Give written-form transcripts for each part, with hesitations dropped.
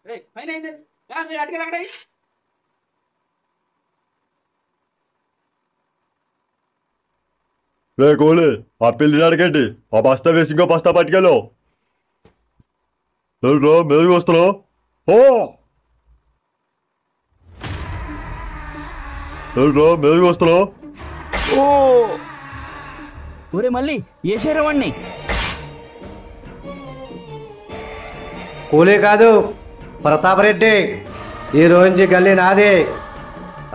రే coli, ఆ పిల్లిని అడగండి. ఆ బస్తా వేసి ఇంకో బస్తా పట్టుకెళ్ళు. రా మెరుగు వస్తున్నావు. ఓ రా మెరుగు వస్తున్నావు. ఓ ఒరే మళ్ళీ ఏసారా వాణ్ణి. కూలీ కాదు, ప్రతాపరెడ్డి. ఈ రోజు గల్లీ నాది.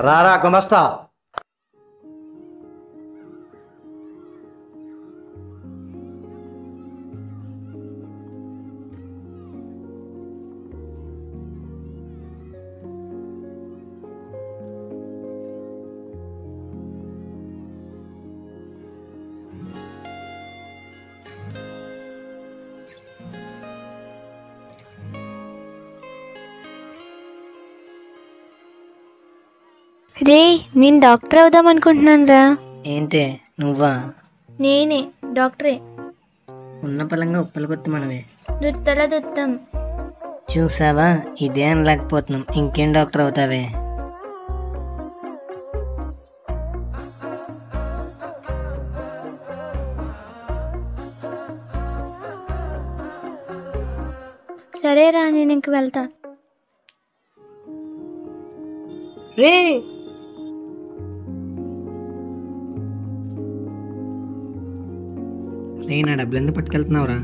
రారా గుమస్తా. రే, నేను డాక్టర్ అవుదాం అనుకుంటున్నాను రా. ఏంటే నువ్వా? నేనే డాక్టరే. ఉన్న పలంగా ఉప్పలు కొత్త మనమే. దుత్తల దుత్తం. చూసావా, ఇదే అనలేకపోతున్నాం, ఇంకేం డాక్టర్ అవుతావే? సరేరా, నేను ఇంక వెళ్తా. రే రే నా డబ్బులు ఎందుకు పట్టుకెళ్తున్నావురా?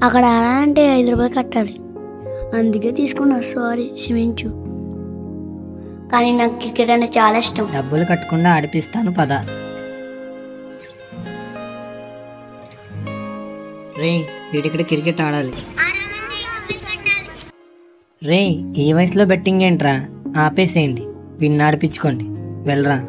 అక్కడ అంటే 5 రూపాయలు కట్టాలి, అందుకే తీసుకున్నా. సారీ, క్షమించు. కానీ నాకు క్రికెట్ అంటే చాలా ఇష్టం. డబ్బులు కట్టకుండా ఆడిపిస్తాను పద. రే వీడిక్కడ క్రికెట్ ఆడాలి. రే ఈ వయసులో బెట్టింగ్ ఏంట్రా? ఆపేసేయండి, వీడిని ఆడిపించుకోండి. వెళ్ళరా.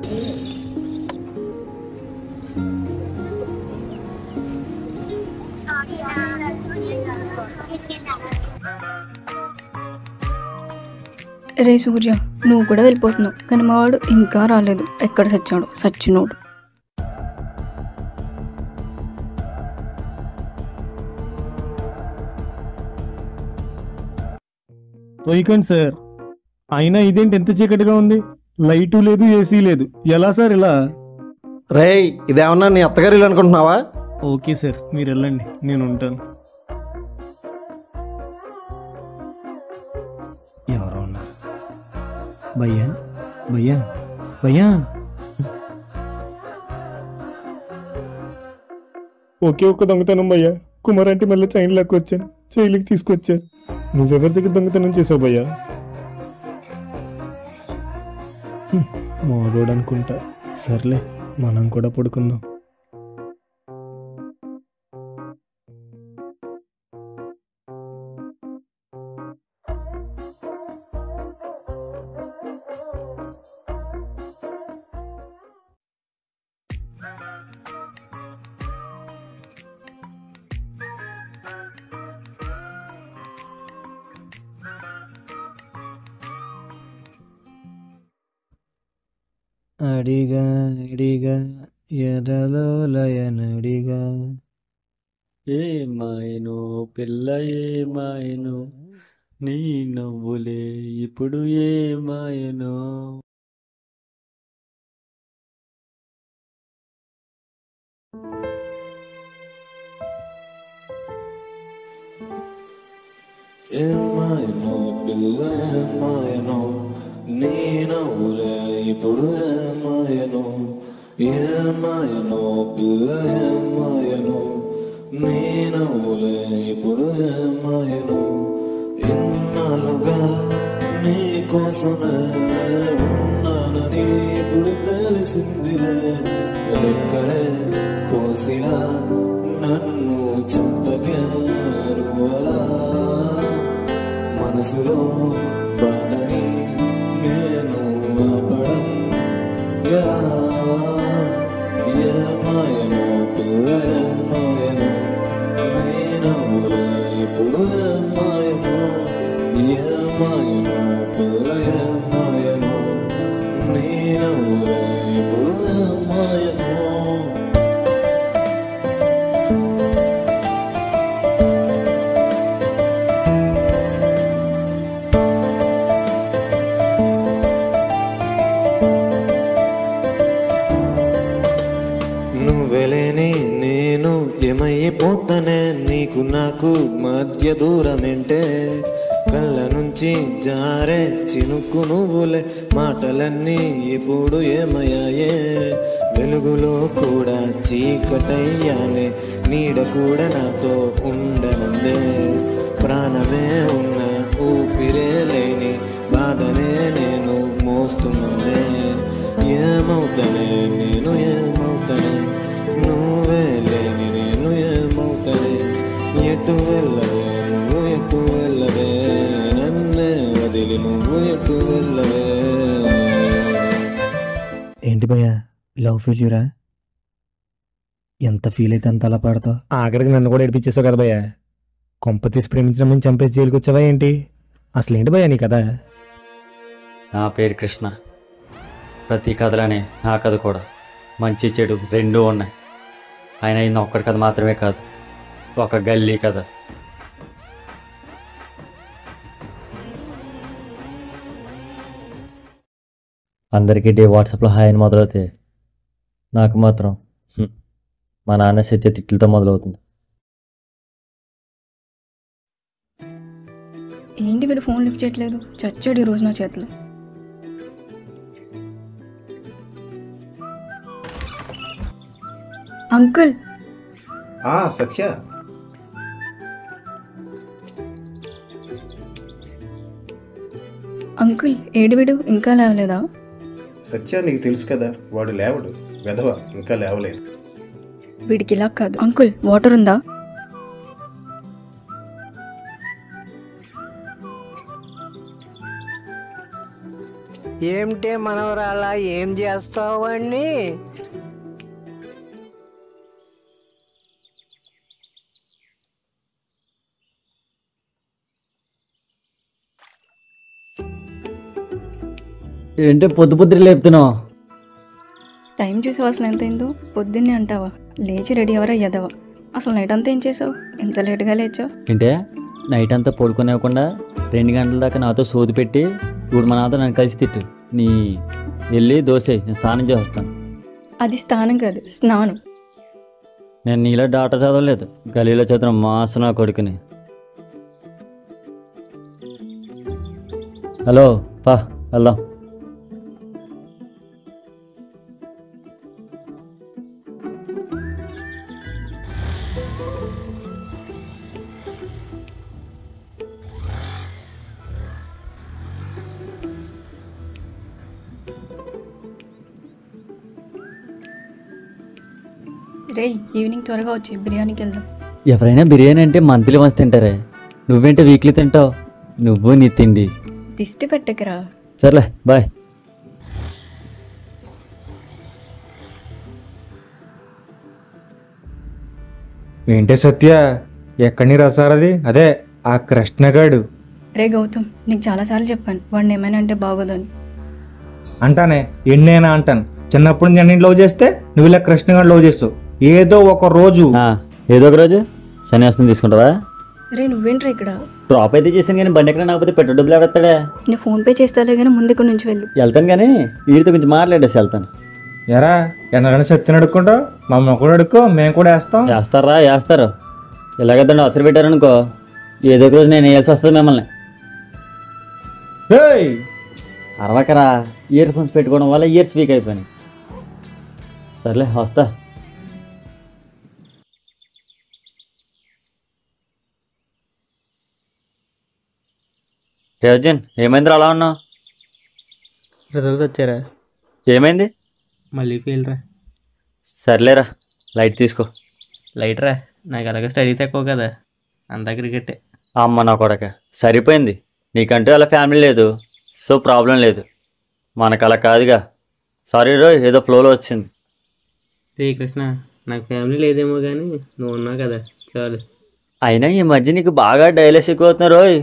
రే సూర్య, నువ్వు కూడా వెళ్ళిపోతున్నావు, కానీ మా వాడు ఇంకా రాలేదు. ఎక్కడ సచ్చాడు? సచ్చినోడు. వైకండ్ సార్, అయినా ఇదేంటి ఎంత చీకటిగా ఉంది? లైటు లేదు, ఏసీ లేదు. ఎలా సార్ ఇలా? రేయ్, ఇదేమన్నా నీ అత్తగారు ఇల్లు అనుకుంటున్నావా? ఓకే సార్, మీరు వెళ్ళండి, నేను ఉంటాను. ఎవరో ఉన్నారు. భయ్యా భయ్యా భయ్యా. ఒకే ఒక్క దొంగతనం భయ్యా. కుమార్ అంటే మళ్ళీ చైన్ లాక్కొచ్చాను, జైలుకి తీసుకొచ్చారు. నువ్వెవరి దగ్గర దొంగతనం చేసావు భయ్యా? మోగోడు అనుకుంటా. సర్లే, మనం కూడా పడుకుందాం. అడిగా అడిగా ఎదలో లయనడిగా, ఏమాయనో పిల్ల ఏమాయనో, నీ నవ్వులే ఇప్పుడు ఏమాయనో. ఏమాయనో పిల్ల ఏమాయనో, నీ నవ్వులే ఇప్పుడు ఏమాయనో. ఏమాయనో పిల్ల ఏమాయనో, నీ నవ్వులే ఇప్పుడు ఏమాయనో. ఇన్నాళ్ళుగా నీ కోసమే ఉన్నానని ఇప్పుడు తెలిసిందిలే. ఎక్కడే కోసినా నన్ను చంపకే నువ్వలా. మనసులో బాధని నేను ఆపడం ఎలా? ఏమాయనో పిల్ల ఏమాయనో, నీ నవ్వులే ఇప్పుడు ఏమాయనో. ఏమాయనో పిల్ల ఏమాయనో, నీ నవ్వులే ఇప్పుడు ఏమాయనో. మధ్య దూరమేంటే కళ్ళ నుంచి జారే చినుకు నువ్వులే మాటలన్నీ ఇప్పుడు ఏమయ్యాయే వెలుగులో కూడా చీకటయ్యానే నీడ కూడా నాతో ఉండనుందే ప్రాణమే ఉన్న ఊపిరే లేని బాధనే నేను మోస్తున్నదే ఏమవుతానే నేను ఏమవుతానే నువ్వే లేని నేను ఏమవుతానే ఎటు వెళ్ళవే నువ్వు ఎటు వెళ్ళవే నన్నే వదిలి నువ్వు ఎటు వెళ్ళవే. ఏంటి భయ్యా లవ్ ఫెయిల్యూరా? ఎంత ఫీల్ అయితే అంత అలా పాడతావు? ఆఖరికి నన్ను కూడా ఏడిపించేసావు కదా భయ్యా. కొంప తీసి ప్రేమించిన ముందు చంపేసి జైలుకి వచ్చావా ఏంటి? అసలు ఏంటి భయ్యా నీ కదా? నా పేరు కృష్ణ. ప్రతి కథలనే నా కథ కూడా మంచి చెడు రెండూ ఉన్నాయి. ఆయన ఇది ఒక్కడి కథ మాత్రమే కాదు, ఒక గల్లీ కథ. అందరికీ డే వాట్సాప్లో హాయ్ అని మొదలవుతే నాకు మాత్రం మా నాన్న సత్య తిట్లతో మొదలవుతుంది. ఏంటి వీడు ఫోన్ లిఫ్ట్ చేయట్లేదు? చచ్చాడు ఈరోజు నా చేతిలో. అంకుల్. సత్య, అంకుల్ ఏడు వీడు ఇంకా లేవలేదా? సత్య నీకు తెలుసు కదా, వాడు లేవడు, వెధవ ఇంకా లేవలేదు. వీడికి ఇలా కాదు. అంకుల్ వాటర్ ఉందా? ఏమిటే మనవరాలా, ఏం చేస్తావండి? ఏంటో పొద్దు పొద్దున లేపుతున్నావు? టైం చూసావు అసలు ఎంత అయిందో? పొద్దున్నే అంటావా? లేచి రెడీ ఎవరా ఎదవా? అసలు నైట్ అంతా ఏం చేసావు? ఎంత లేట్గా లేచావు? ఏంటే నైట్ అంతా పడుకునేవ్వకుండా 2 గంటల దాకా నాతో సోది పెట్టి ఇప్పుడు మా నాతో నన్ను కలిసి తిట్టు. నీ వెళ్ళి దోశ నేను స్నానం చేసి వస్తాను. అది స్నానం కాదు, స్నానం. నేను నీలో డాటా చదవలేదు, గలీలో చదివిన మాసన కొడుకుని. హలో పా వెళ్దాం. రే ఈవినింగ్ త్వరగా వచ్చి బిర్యానీకి వెళ్దాం. ఎవరైనా బిర్యానీ అంటే మంత్లీ వన్స్ తింటారే, నువ్వేంటే వీక్లీ తింటావు? నువ్వు నీ తిండి. దిష్టి పెట్టకరా. సర్లే బాయ్. ఏంటే సత్య, ఎక్కడి రసారది? అదే ఆ కృష్ణగాడు. రే గౌతమ్, నీకు చాలాసార్లు చెప్పాను వాడిని ఏమైనా అంటే బాగోదని. అంటానే, ఎన్నైనా అంటాను. చిన్నప్పుడు నేను లవ్ చేస్తే నువ్వు ఇలా కృష్ణగాడు లవ్ చేస్తావు. ఏదో ఒక రోజు సన్యాసం తీసుకుంటావా? రే నువ్వేంట్రా ఇక్కడ? డ్రాప్ అయితే చేసాను కానీ బండి ఎక్కడ నాకపోతే పెట్రోల్ డబ్బులు ఎవడతాడా? నేను ఫోన్ పే చేస్తాలే కానీ ముందు ఇక్కడ నుంచి వెళ్ళు. వెళ్తాను కానీ వీడితో కొంచెం మాట్లాడేసి వెళ్తాను. ఎరా ఎన్నరైనా సత్యని అడుక్కుంటావు, మమ్మల్ని కూడా అడుక్కో, మేము కూడా వేస్తాం. వేస్తారు. ఇలాగైతే అవసరం పెట్టారనుకో, ఏదో ఒక రోజు నేను వేయాల్సి వస్తుంది మిమ్మల్ని. అరవకరా, ఇయర్ ఫోన్స్ పెట్టుకోవడం వల్ల ఇయర్స్ వీక్ అయిపోయినాయి. సర్లే వస్తా. అర్జున్ ఏమైందిరా అలా ఉన్నావు? రిజల్ట్స్ వచ్చారా? ఏమైంది? మళ్ళీ ఫెయిల్ రా. సర్లేరా, లైట్ తీసుకో. లైట్ రా, నాకు అలాగే స్టడీస్ ఎక్కువ కదా, అంతా క్రికెటే. అమ్మ నా కొడక, సరిపోయింది. నీకంటూ అలా ఫ్యామిలీ లేదు, సో ప్రాబ్లం లేదు. మనకు అలా కాదుగా. సారీ రో, ఏదో ఫ్లోలో వచ్చింది. శ్రీకృష్ణ, నాకు ఫ్యామిలీ లేదేమో కానీ నువ్వు ఉన్నావు కదా చాలు. అయినా ఈ మధ్య నీకు బాగా డైలాగ్స్ ఎక్కువ అవుతున్నా రోయ్.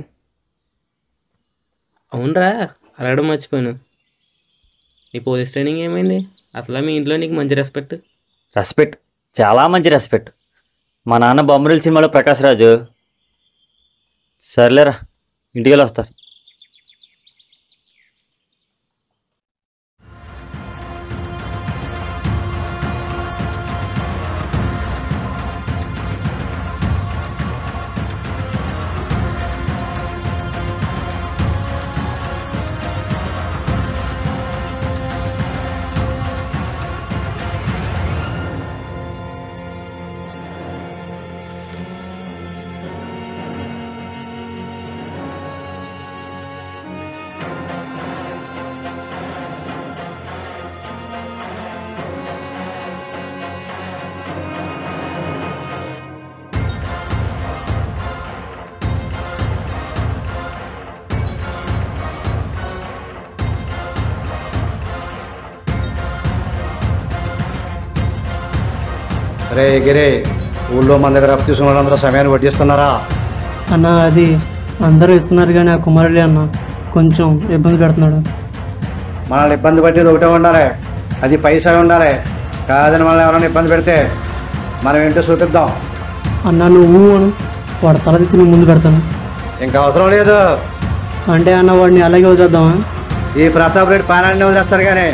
అవునరా, అడగడం మర్చిపోయాను. నీ పోలీస్ ట్రైనింగ్ ఏమైంది? అసలు మీ ఇంట్లో నీకు మంచి రెస్పెక్ట్, చాలా మంచి రెస్పెక్ట్. మా నాన్న బొమ్మరిల్ సినిమాలో ప్రకాష్ రాజు. సర్లేరా, ఇంటికి వెళ్ళి వస్తారు. రే గిరే, ఊళ్ళో మన దగ్గర అప్పు తీసుకున్న వాళ్ళందరూ సమయాన్ని వడ్డిస్తున్నారా? అన్న అది అందరూ ఇస్తున్నారు కానీ ఆ కుమారుడే అన్న కొంచెం ఇబ్బంది పెడుతున్నాడు. మనల్ని ఇబ్బంది పట్టేది ఒకటే ఉండాలి, అది పైసా ఉండాలి. కాదని మనల్ని ఎవరైనా ఇబ్బంది పెడితే మనం ఏంటో చూపిద్దాం. అన్న నువ్వు అను, వాడు తలదిత్తి నువ్వు ముందు పెడతాను. ఇంకా అవసరం లేదు. అంటే అన్న వాడిని అలాగే వదిలేద్దామా? ఈ ప్రతాప్ రెడ్డి పానాన్ని వదిలేస్తారు కానీ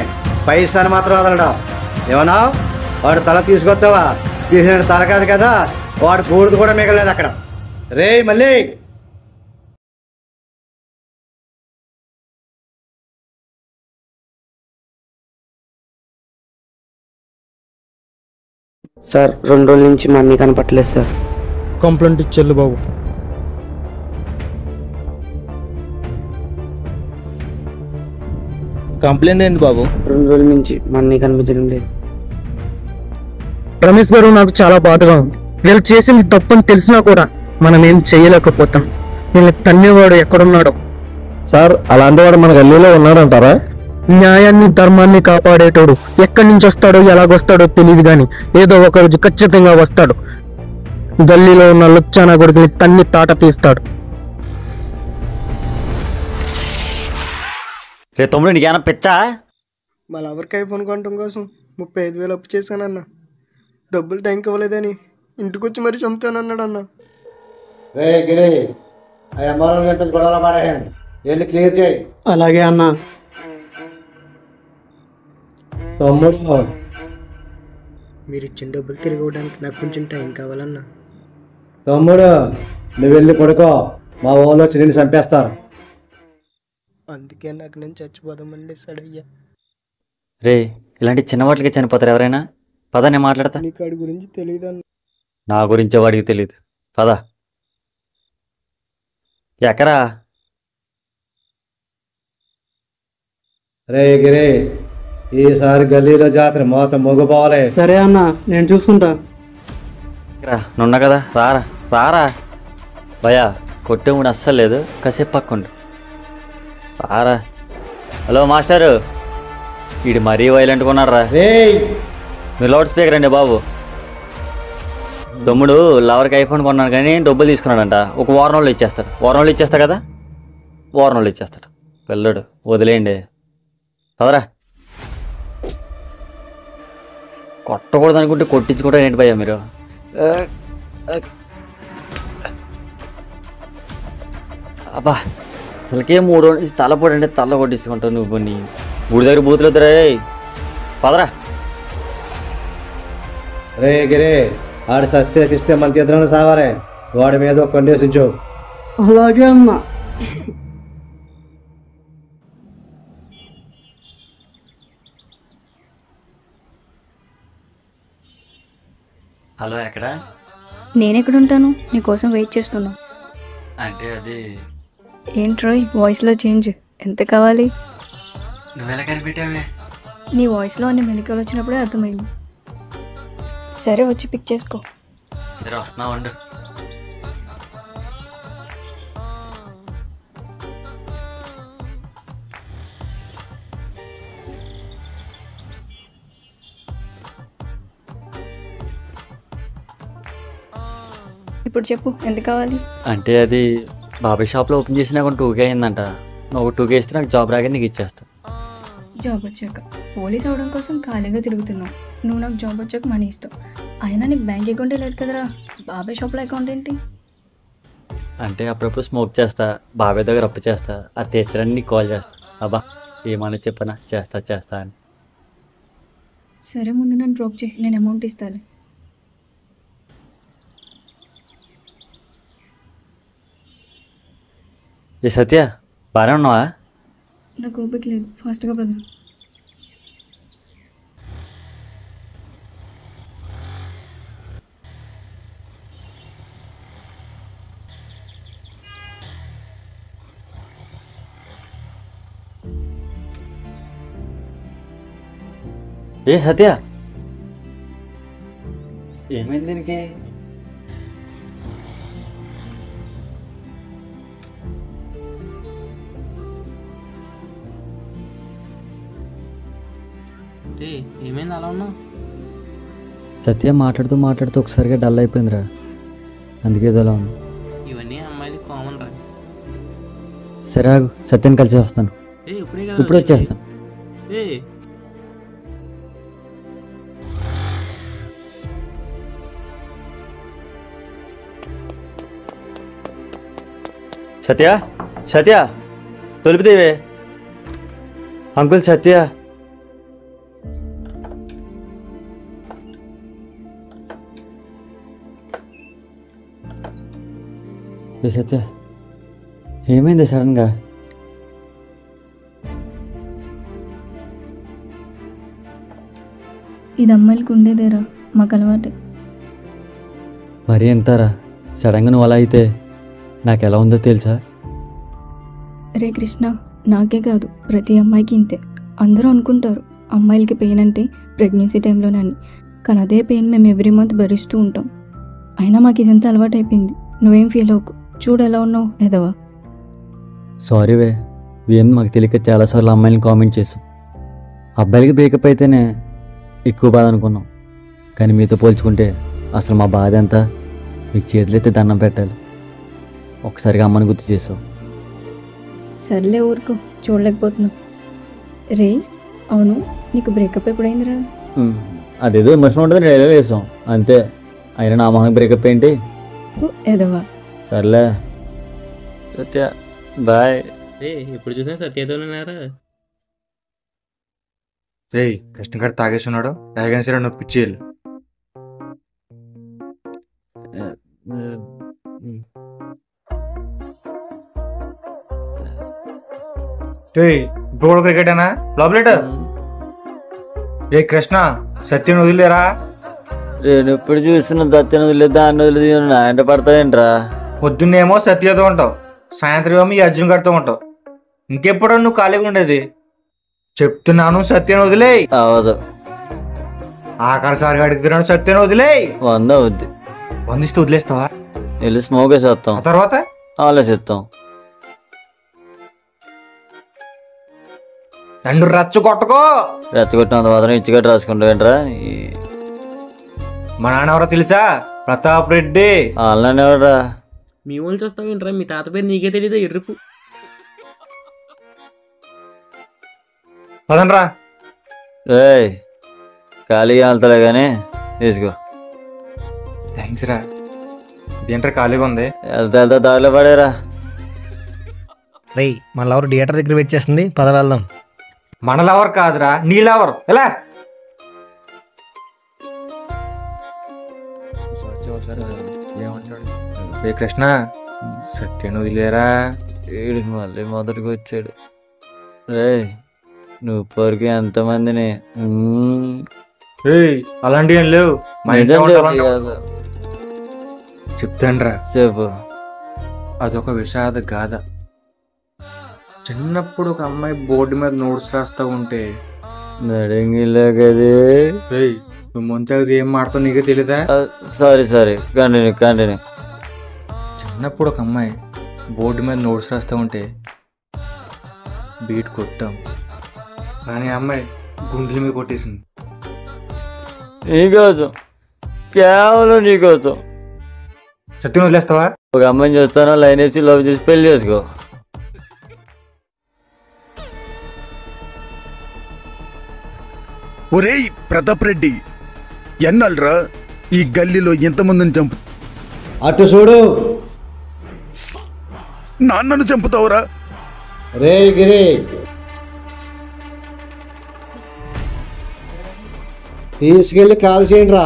పైసాని మాత్రం వదలడం. ఏమన్నా వాడు తల తీసుకొస్తావా? తీసిన తల కాదు కదా, వాడు బూడిద కూడా మిగలేదు అక్కడ. రే మళ్ళీ సార్ 2 రోజుల నుంచి మమ్మీ కనపట్లేదు సార్. కంప్లైంట్ ఇచ్చేళ్ళు బాబు. కంప్లైంట్ ఏంటి బాబు? 2 రోజుల నుంచి మమ్మీ కనిపించడం లేదు. రమేష్ గారు, నాకు చాలా బాధగా ఉంది. వీళ్ళు చేసింది తప్పని తెలిసినా కూడా మనం ఏం చేయలేకపోతాం. వీళ్ళని తన్నేవాడు ఎక్కడున్నాడో. సార్ అలాంటి వాడు మన గల్లీలో ఉన్నాడంటారా? న్యాయాన్ని ధర్మాన్ని కాపాడేటోడు ఎక్కడి నుంచి వస్తాడో ఎలాగొస్తాడో తెలియదు కానీ ఏదో ఒక రోజు ఖచ్చితంగా వస్తాడు. గల్లీలో ఉన్న లుచ్చానా కొడుకుని తన్ని తాట తీస్తాడు. రే తమ్ముడు, నీకేనా పిచ్చా? మా లవర్కి ఐఫోన్ కొనడం కోసం 35,000 అప్పు చేశానన్న. డబ్బులు టైంకి ఇవ్వలేదని ఇంటికి వచ్చి మరీ చంపుతానన్నాడు అన్న. రే గిరి, ఆ ఎంఆర్ఓ చెప్పేసి గొడవలు పడేయండి, వెళ్ళి క్లియర్ చేయి. అలాగే అన్న. తమ్ముడు, మీరు ఇచ్చిన డబ్బులు తిరిగి ఇవ్వడానికి నాకు కొంచెం టైం కావాలన్నా. తమ్ముడు నువ్వు వెళ్ళి పడుకో, మా ఊళ్ళో చిన్న చంపేస్తారు. అందుకే నాకు నేను చచ్చిపోదామని డిసైడ్ అయ్యా. రే, ఇలాంటి చిన్న వాటికి చనిపోతారు ఎవరైనా. పద, నేను మాట్లాడతా. నీకు వాడి గురించి తెలియదన్న. నా గురించి వాడికి తెలియదు. పద. ఎక్కరా? రే గిరి, ఈసారి గల్లీలో జాతర మొత్తం మొగ్గుపోవాలి. సరే అన్న, నేను చూసుకుంటా. నున్నా కదా, రారా రారా. భయా, కొట్టే కూడా అస్సలు లేదు, కాసేపు పక్కండు. రారా. హలో మాస్టరు, వీడు మరీ వైలెంట్గా ఉన్నారా? మీరు లౌడ్ స్పీకర్ అండి బాబు. తమ్ముడు లవర్కి ఐఫోన్ కొన్నాను కానీ డబ్బులు తీసుకున్నాడంట. ఒక వారం రోజులు ఇచ్చేస్తాడు. వారం రోజులు ఇచ్చేస్తా కదా, వారం రోజులు ఇచ్చేస్తాడు. పిల్లడు వదిలేయండి. పదరా. కొట్టకూడదు అనుకుంటే కొట్టించుకోవడం ఏంటి భయ్యా మీరు? అబ్బా, అసలుకే 3 రోజుల నుంచి తలపొడి అంటే తల కొట్టించుకుంటావు నువ్వు. నీ గుడి దగ్గర బూతులు వద్దురా. పదరా. రే గిరే, ఆడు సస్తే ఇస్తే మనకి ఎదురైనా సావారే. వాడి మీద ఒక కండేసించు. అలాగే అన్న. హలో, ఎక్కడ? నేనెక్కడుంటాను, నీకోసం వెయిట్ చేస్తున్నా. అంటే అది ఏంట్రోయ్ వాయిస్లో చేంజ్, ఎంత కావాలి? నువ్వెలా కనిపెట్టావే? నీ వాయిస్లో అన్ని మెలికలు వచ్చినప్పుడే అర్థమైంది. సరే, వచ్చి పిక్ చేసుకో. సరే, వస్తున్నావు అండు. ఇప్పుడు చెప్పు, ఎంత కావాలి? అంటే అది బాబాయ్ షాప్లో ఓపెన్ చేసినా కొంచెం 2K అయిందంట. నువ్వు 2K ఇస్తే నాకు జాబ్ రాగానే నీకు ఇచ్చేస్తా. జాబ్ వచ్చాక? పోలీస్ అవడం కోసం ఖాళీగా తిరుగుతున్నావు. నువ్వు నాకు జాబ్ వచ్చాక మనీ ఇస్తావు. అయినా నీకు బ్యాంక్ అకౌంటే లేదు కదరా. బాబాయ్ షాప్లో అకౌంట్ ఏంటి? అంటే అప్పుడప్పుడు స్మోక్ చేస్తా, బాబాయ్ దగ్గర అప్పు చేస్తా. అది తెచ్చడానికి నీకు కాల్ చేస్తా. అబ్బా, ఏమన్నా చెప్పనా, చేస్తా అని. సరే, ముందు నన్ను డ్రాప్ చేయి, నేను అమౌంట్ ఇస్తాను. ఏ సత్య, బాగానే ఉన్నావా? నాకు ఓపిక లేదు, ఫాస్ట్గా పద. ఏ సత్య, ఏమైంది దీనికి? ఏమైంది అలా ఉన్నావు? సత్య మాట్లాడుతూ మాట్లాడుతూ ఒకసారిగా డల్ అయిపోయిందిరా, అందుకే ఏదోలా ఉంది. ఇవన్నీ అమ్మాయిలకి కామన్ రా. సరే ఆగు, సత్యాన్ని కలిసి వస్తాను. ఇప్పుడు వచ్చేస్తాను. సత్య, సత్య తలుపు తీవే. అంకుల్ సత్య. ఏ సత్య, ఏమైంది సడన్గా? ఇది అమ్మాయిలకు ఉండేదేరా, మాకు అలవాటే. మరీ ఎంతారా, సడన్గా నువ్వు అలా అయితే నాకు ఎలా ఉందో తెలుసా? రే కృష్ణ, నాకే కాదు ప్రతి అమ్మాయికి ఇంతే. అందరూ అనుకుంటారు అమ్మాయిలకి పెయిన్ అంటే ప్రెగ్నెన్సీ టైంలోనే అని, కానీ అదే పెయిన్ మేము ఎవ్రీ మంత్ భరిస్తూ ఉంటాం. అయినా మాకు ఇదంతా అలవాటు అయిపోయింది. నువ్వేం ఫీల్ అవ్వకు, చూడు ఎలా ఉన్నావు ఎదవా. సారీ వే, ఏం మాకు తెలియక చాలాసార్లు అమ్మాయిని కామెంట్ చేసాం. అబ్బాయిలకి బ్రేకప్ అయితేనే ఎక్కువ బాధ అనుకున్నాం, కానీ మీతో పోల్చుకుంటే అసలు మా బాధ ఎంత. మీకు చేతులైతే దండం పెట్టాలి. ఒకసారిగా అమ్మని గుర్తు చేసావు. సర్లే ఊరుకో, చూడలేకపోతున్నావు. రే అవును, నీకు బ్రేకప్ ఎప్పుడైందిరా? అదేదో ఎమోషన్ ఉంటుంది, డైలాగ్ వేసాం అంతే. అయినా నా మొహం బ్రేకప్ ఏంటి? ఎదవా. సర్లే సత్య, బాయ్. ఎప్పుడు చూసినా సత్యతోనేనారా? రేయ్, కృష్ణగారు తాగేస్తున్నాడు, తాగానే సరే నువ్వు పిచ్చేయాలి. ఇప్పుడు కూడా క్రికెట్ అనా లోపలేట? రే కృష్ణ, సత్యం వదిలేరా? నేను ఎప్పుడు చూసిన సత్యం వదిలేదు, దాన్ని వదిలేదు, నా ఎంట పడతావేంట్రా? పొద్దున్నేమో సత్యతో ఉంటావు, సాయంత్రం ఏమో ఈ అర్జున్ గారితో ఉంటావు. ఇంకెప్పుడో నువ్వు ఖాళీగా ఉండేది? చెప్తున్నాను సత్యం వదిలేయి. అవదు. ఆఖరిసారిగా అడుగుతున్నాను, సత్యం వదిలేయి. 100 అవుద్ది. 100 ఇస్తే వదిలేస్తావా? వెళ్ళి స్మోక్ వేసేస్తాం, తర్వాత ఆలోచిస్తాం. తండ్రి రెచ్చగొట్టుకో. రెచ్చగొట్టినంత మాత్రం ఇచ్చిగట్టు రాసుకుంటావేంట్రా? మా నాన్న ఎవరో తెలుసా? ప్రతాప్ రెడ్డి. వాళ్ళని ఎవరా? మీ వాళ్ళు చూస్తావేంట్రా? మీ తాత పేరు నీకే తెలీదా? ఎర్రిపు. పదండ్రా. ఏయ్, ఖాళీగా వెళ్తలే కానీ తీసుకో. థ్యాంక్స్ రా. ఇదేంట్రా ఖాళీగా ఉంది? వెళ్తా దారిలో పడేరా. రేయ్, మన లవర్ థియేటర్ దగ్గర వెయిట్ చేస్తుంది, పద వెళ్దాం. మన లవర్ కాదురా, నీ లవర్. ఎలా? రే కృష్ణ, సత్యం వదిలేరా? వీడికి మళ్ళీ మొదటికి వచ్చాడు. రే, నువ్వు పొరికి ఎంతమందిని అలాంటివి ఏం లేవు. చెప్తాన్రా. చెప్పు. అదొక విషాద గాథ. చిన్నప్పుడు ఒక అమ్మాయి బోర్డు మీద నోట్స్ రాస్తా ఉంటే నువ్వు ముందు ఏం మాడతావు నీకే తెలీదా? Sorry continue. చిన్నప్పుడు ఒక అమ్మాయి బోర్డు మీద నోట్స్ రాస్తా ఉంటే బీట్ కొట్టాం, కానీ ఆ అమ్మాయి గుండెల మీద కొట్టేసింది. నీకోసం, కేవలం నీకోసం. సత్యం వదిలేస్తావా? ఒక అమ్మాయిని చూస్తాను, లైన్ వేసి లవ్ చేసి పెళ్లి చేసుకో. ఒరేయ్ ప్రతాప్ రెడ్డి, ఎన్నాళ్ళరా ఈ గల్లీలో ఎంతమందిని చంపు? అటు చూడు. నాన్నను చంపుతావురా? రే గిరి, తీసుకెళ్ళి కాల్ చేయండి రా.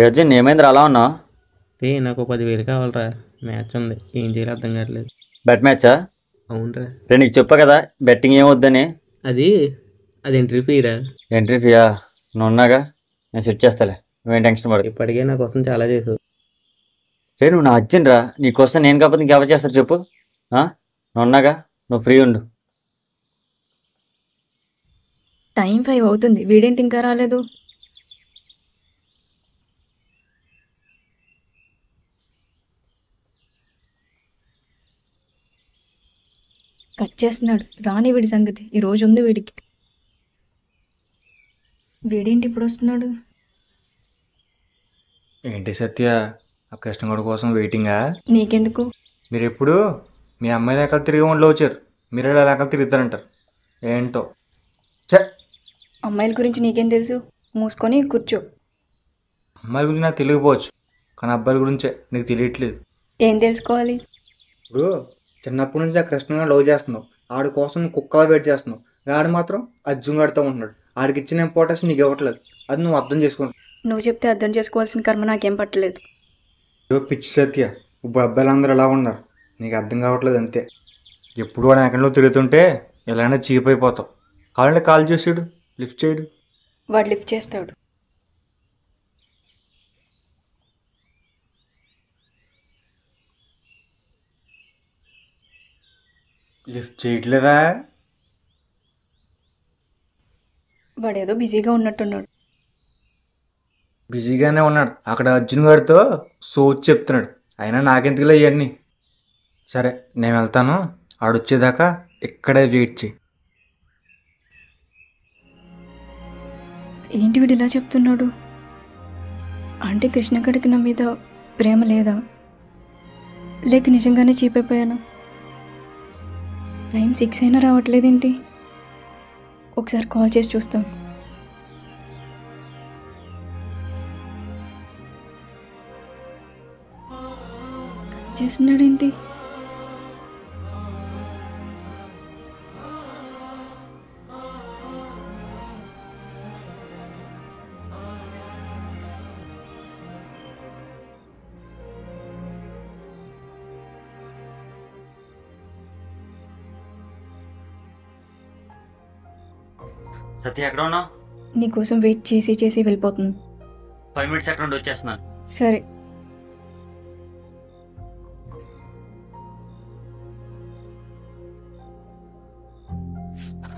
అర్జున్, ఏమైందిరా అలా ఉన్నావు? నాకు 10,000 కావాలరా, మ్యాచ్ ఉంది, ఏం చేయాలి అర్థం కావట్లేదు. బెట్ మ్యాచా? అవునరా. నీకు చెప్పా కదా బెట్టింగ్ ఏమొద్దని. అది ఎంట్రీ ఫీరా? ఎంట్రీ ఫీయా? నువ్వు ఉన్నాగా, నేను సెట్ చేస్తాలే, నువ్వేం టెన్షన్ పడు. ఇప్పటికే నా కోసం చాలా చేసావు. నువ్వు నా అర్జున్ రా, నీకోసం నేను కాకపోతే ఇంకెవరు చేస్తారు చెప్పు? నువ్వు ఉన్నాగా, నువ్వు ఫ్రీ ఉండు. టైం 5 అవుతుంది, వీడేంటి ఇంకా రాలేదు? కట్ చేస్తున్నాడు. రాని వీడి సంగతి ఈ రోజు ఉంది వీడికి. వీడేంటి ఇప్పుడు వస్తున్నాడు? ఏంటి సత్య, ఆ కృష్ణగౌడ కోసం వెయిటింగా? నీకెందుకు? మీరు ఎప్పుడు మీ అమ్మాయి లెక్కలు తిరిగి ఒంట్లో వచ్చారు, మీరు ఇలా లెక్కలు తిరుగుతారంటారు ఏంటో. అమ్మాయిల గురించి నీకేం తెలుసు? మూసుకొని కూర్చో. అమ్మాయి గురించి నాకు తెలియకపోవచ్చు, కానీ అబ్బాయిల గురించే నీకు తెలియట్లేదు. ఏం తెలుసుకోవాలి? ఇప్పుడు చిన్నప్పటి నుంచి ఆ కృష్ణగా లవ్ చేస్తున్నావు, ఆడి కోసం నువ్వు కుక్కలా వెయిట్ చేస్తున్నావు, ఆడు మాత్రం అర్జున్ గాడితో ఉంటున్నాడు. ఆడికి ఇచ్చిన ఇంపార్టెన్స్ నీకు ఇవ్వట్లేదు, అది నువ్వు అర్థం చేసుకోండి. నువ్వు చెప్తే అర్థం చేసుకోవాల్సిన కర్మ నాకేం పట్టలేదు. పిచ్చి సత్య, ఇప్పుడు అబ్బాయిలందరూ ఎలా ఉన్నారు నీకు అర్థం కావట్లేదు అంతే. ఎప్పుడు వాడు ఎక్కడో తిరుగుతుంటే ఎలాగైనా చీప్ అయిపోతావు. కావాలంటే కాల్ చేసాడు, లిఫ్ట్ చేయడు. వాడు లిఫ్ట్ చేస్తాడు. లిఫ్ట్ చేయట్లేదా? వాడేదో బిజీగా ఉన్నట్టున్నాడు. బిజీగానే ఉన్నాడు, అక్కడ అర్జున్ గారితో సోచ్ చెప్తున్నాడు. అయినా నాకెందుకులే ఇవన్నీ. సరే నేను వెళ్తాను, ఆడొచ్చేదాకా ఇక్కడే వెయిట్ చేయి. ఏంటి వీడు ఇలా చెప్తున్నాడు? అంటే కృష్ణగడికి నా మీద ప్రేమ లేదా, లేక నిజంగానే చీపైపోయాను? టైం 6 అయినా రావట్లేదేంటి? ఒకసారి కాల్ చేసి చూస్తాం. చేస్తున్నాడేంటి? సత్య ఎక్కడ ఉన్నావు? నీకోసం వెయిట్ చేసి చేసి వెళ్ళిపోతుంది. 5 minutes ఎక్కడ నుండి వచ్చేస్తున్నాను. సరే.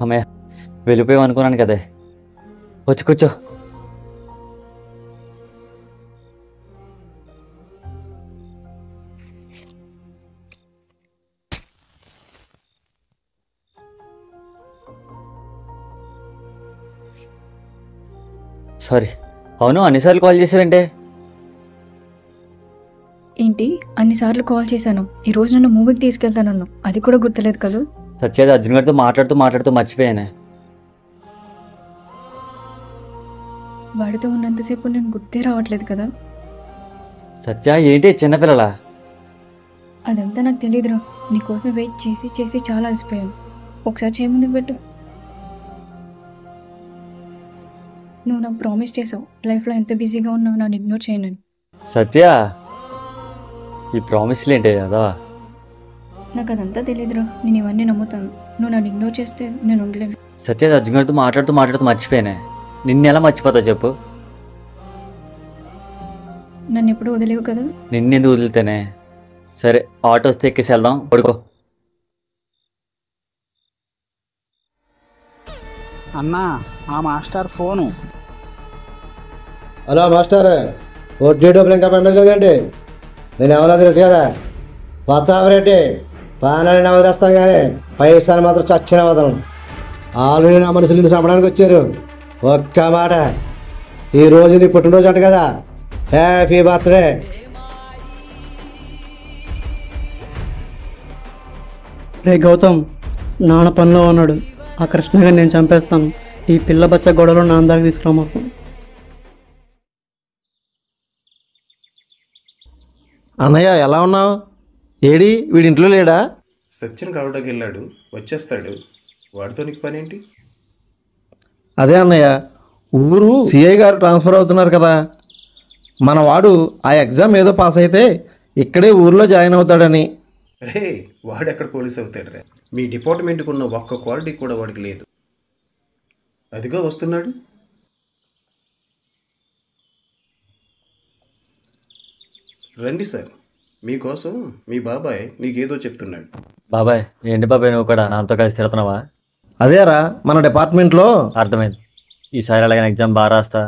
అమ్మయ్య, వెళ్ళిపోయావు అనుకున్నాను కదే. వచ్చి కూర్చో. సారీ. అవును, అన్నిసార్లు కాల్ చేసావంటే? ఏంటి అన్నిసార్లు కాల్ చేశాను? ఈరోజు నన్ను మూవీకి తీసుకెళ్తానన్ను, అది కూడా గుర్తులేదు కదా? సత్యాది అర్జున్ గారితో మాట్లాడుతూ మర్చిపోయానే. వాడితో ఉన్నంతసేపు నేను గుర్తే రావట్లేదు కదా? సత్య ఏంటి చిన్నపిల్లలా? అదంతా నాకు తెలియదురా. నీకోసం వెయిట్ చేసి చేసి చాలా అలసిపోయాను. ఒకసారి చేయి ముందుకు పెట్టు. నువ్వు నాకు ప్రామిస్ చేసావు లైఫ్లో ఎంత బిజీగా ఉన్నావు నన్ను ఇగ్నోర్ చేయనని. సత్య, ఈ ప్రామిస్లు ఏంటి కదా? నాకు అదంతా తెలియదురా. నేను ఇవన్నీ నమ్ముతాను. నువ్వు నన్ను ఇగ్నోర్ చేస్తే నేను ఉండలేను. సత్య అర్జున్ గారితో మాట్లాడుతూ మర్చిపోయానే. నిన్ను ఎలా మర్చిపోతావు చెప్పు? నన్ను ఎప్పుడు వదిలేవు కదా? నిన్నెందుకు వదిలితేనే? సరే, ఆటో వస్తే ఎక్కేసి వెళ్దాం, పడుకో. అన్నా, ఆ మాస్టర్ ఫోను. హలో మాస్టర్, వడ్డీ డబ్బులు ఇంకా పంపించలేదండి? నేను ఎవరో తెలుసు కదా, పత్తాపరెడ్డి. పానాన్ని నవదేస్తాను కానీ పైసలు మాత్రం చచ్చిన వదలను. ఆల్రెడీ నా మనుషులు చంపడానికి వచ్చారు. ఒక్క మాట, ఈరోజు నీ పుట్టినరోజు అంట కదా, హ్యాపీ బర్త్డే. రే గౌతమ్, నాన్న పనిలో ఉన్నాడు. ఆ కృష్ణగా నేను చంపేస్తాను. ఈ పిల్ల బచ్చ గొడవలో నా అందరికి తీసుకురామాకు. అన్నయ్య ఎలా ఉన్నావు? ఏడి వీడింట్లో లేడా? సత్యం కావడానికి వెళ్ళాడు, వచ్చేస్తాడు. వాడితో నీకు పని ఏంటి? అదే అన్నయ్య, ఊరు సిఐ గారు ట్రాన్స్ఫర్ అవుతున్నారు కదా, మన వాడు ఆ ఎగ్జామ్ ఏదో పాస్ అయితే ఇక్కడే ఊర్లో జాయిన్ అవుతాడని. రే, వాడు ఎక్కడ పోలీస్ అవుతాడు రే? మీ డిపార్ట్మెంట్కి ఉన్న ఒక్క క్వాలిటీ కూడా వాడికి లేదు. అదిగో వస్తున్నాడు. రండి సార్, మీకోసం మీ బాబాయ్ నీకేదో చెప్తున్నాడు. బాబాయ్, ఏంటి బాబాయ్ నువ్వు కూడా నాతో కలిసి తిరుగుతున్నావా? అదేరా మన డిపార్ట్మెంట్లో. అర్థమైంది. ఈసారి అలాగే ఎగ్జామ్ బాగా రాస్తా,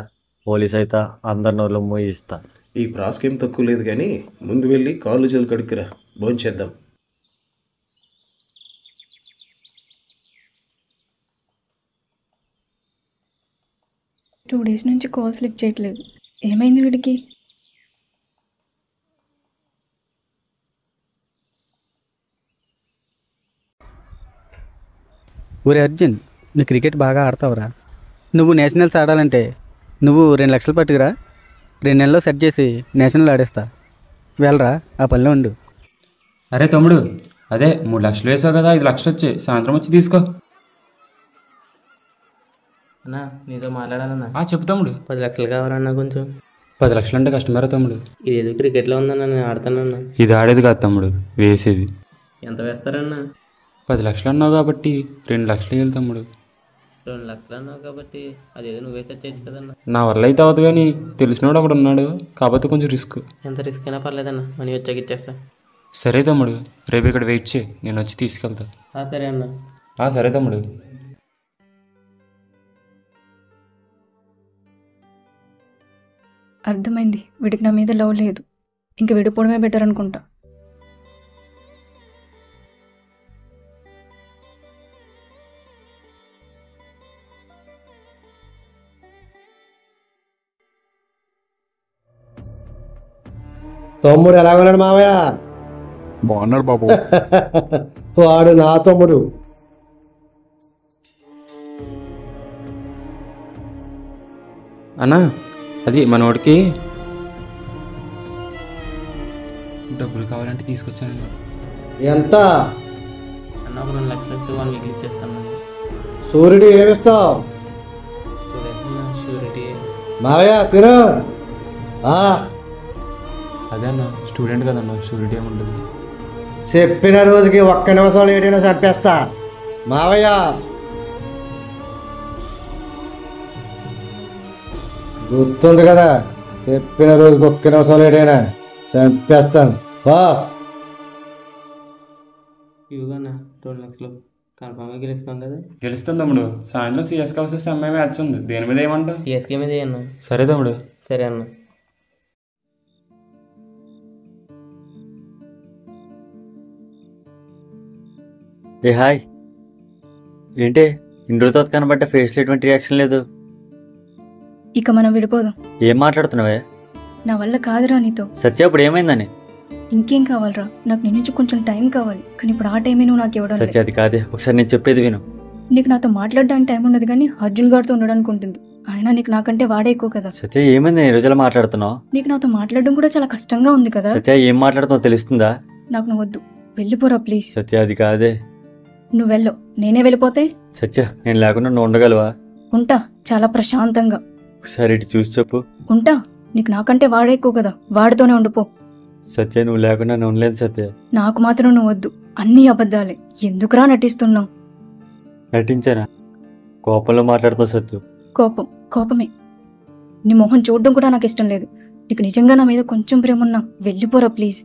పోలీస్ అయితే అందరి నోళ్ళు మూయిస్తా. ఈ ప్రాస్కేం తక్కువ లేదు కానీ ముందు వెళ్ళి కాళ్ళు చేతులు కడుక్కురా, భోంచేద్దాం. 2 days నుంచి కాల్స్ లిఫ్ట్ చేయట్లేదు. ఏమైంది వీడికి? ఊరే అర్జున్, నువ్వు క్రికెట్ బాగా ఆడతావురా. నువ్వు నేషనల్స్ ఆడాలంటే నువ్వు 2 లక్షలు పట్టుకురా. 2 నెలల్లో సెట్ చేసి నేషనల్ ఆడేస్తా. వెళ్ళరా, ఆ పనిలో ఉండు. అరే తమ్ముడు, అదే 3 లక్షలు వేసావు కదా, 5 లక్షలు వచ్చాయి. సాయంత్రం వచ్చి తీసుకో. అన్నా నీతో మాట్లాడాలన్నా. చెప్పు తమ్ముడు. 10 లక్షలు కావాలన్నా కొంచెం. 10 లక్షలు అంటే కష్టమేరా తమ్ముడు. ఇది ఏదో క్రికెట్లో ఉందన్నా, నేను ఆడతానన్నా. ఇది ఆడేది కాదు తమ్ముడు, వేసేది. ఎంత వేస్తారన్నా? 10 లక్షలు అన్నావు కాబట్టి 2 లక్షలు వేయాలి తమ్ముడు. 2 లక్షలు అన్నావు కాబట్టి అదేదో నువ్వే సెట్ చేయొచ్చు కదన్నా. నా వల్ల అయితే అవ్వదు, కానీ తెలిసినోడు ఒకడు ఉన్నాడు, కాకపోతే కొంచెం రిస్క్. ఎంత రిస్క్ అయినా పర్లేదన్నా, మనీ వచ్చాక ఇచ్చేస్తా. సరే తమ్ముడు, రేపు ఇక్కడ వెయిట్ చేయి, నేను వచ్చి తీసుకెళ్తా. సరే అన్న. సరే తమ్ముడు. అర్థమైంది, వీడికి నా మీద లవ్ లేదు. ఇంక విడిపోవడమే బెటర్ అనుకుంటా. తమ్ముడు ఎలా ఉన్నాడు మామయ్య? బాగున్నాడు బాబు. వాడు నా తమ్ముడు. అన్నా, అది మనోడికి డబ్బులు కావాలంటే తీసుకొచ్చాను. ఎంత? అన్న ఒక 2 లక్షలు ఇస్తే 1 వీక్ ఇచ్చేస్తాను. సూర్యుడు ఏమిస్తావు? షూరిటీ. మావయ్య తిను. అదే అన్న, స్టూడెంట్ కదన్నా, షూరిటీ ఏముంటుంది. చెప్పిన రోజుకి 1 నిమిషం లేటైనా చంపేస్తా. మావయ్య గుర్తుంది కదా, చెప్పిన రోజుకి 1 నిమిషం లేటైనా చంపేస్తాను. ఇవ్వగన్నా 2 లక్షలు కన్ఫామ్గా గెలుస్తాం కదా. గెలుస్తాం తమ్ముడు. సాయంత్రం సిఎస్కే వర్సెస్ ఎంఐ మ్యాచ్ ఉంది. దేని మీద ఏమంటావు? సిఎస్కే మీద అన్న. సరే తమ్ముడు. సరే అన్న. ఏ హాయ్, ఏంటి ఇన్ని రోజుల కనబట్టే ఫేస్లో ఎటువంటి రియాక్షన్ లేదు? ఇక మనం విడిపోదాం. ఏం మాట్లాడుతున్నావే? నా వల్ల కాదురా నీతో. సత్య, ఇప్పుడు ఏమైందని? ఇంకేం కావాలరా? నాకు నీ నుంచి కొంచెం టైం కావాలి, కానీ ఇప్పుడు ఆ టైమే నువ్వు నాకు ఇవ్వడం లేదు. సత్య, అది కాదే, ఒకసారి నేను చెప్పేది విను. నీకు నాతో మాట్లాడడానికి టైం ఉండదు, కానీ అర్జున్ గారితో ఉండడానికి ఉంటుంది. ఆయన నీకు నాకంటే వాడే ఎక్కువ కదా. సత్య, ఏమైంది నేను రోజులా మాట్లాడుతున్నావు? నీకు నాతో మాట్లాడడం కూడా చాలా కష్టంగా ఉంది కదా. సత్య, ఏం మాట్లాడుతున్నావు తెలుస్తుందా? నాకు నువ్వు వద్దు, వెళ్ళిపోరా ప్లీజ్. సత్య, అది కాదే. నువ్వు వెళ్ళు, నేనే వెళ్ళిపోతే. సత్య, నేను లేకుండా నువ్వు ఉండగలవా? ఉంటా, చాలా ప్రశాంతంగా. ఒకసారి ఇటు చూసి చెప్పు. ఉంటా, నీకు నాకంటే వాడే ఎక్కువ కదా, వాడితోనే ఉండిపో. సత్య, నువ్వు లేకుండా నేను ఉండలేను సత్య. నాకు మాత్రం నువ్వు వద్దు, అన్నీ అబద్ధాలే. ఎందుకురా నటిస్తున్నావు? నటించానా? కోపంలో మాట్లాడుతున్నావు సత్య. కోపమే. నీ మొహం చూడడం కూడా నాకు ఇష్టం లేదు. నీకు నిజంగా నా మీద కొంచెం ప్రేమ ఉన్నా వెళ్ళిపోరా ప్లీజ్.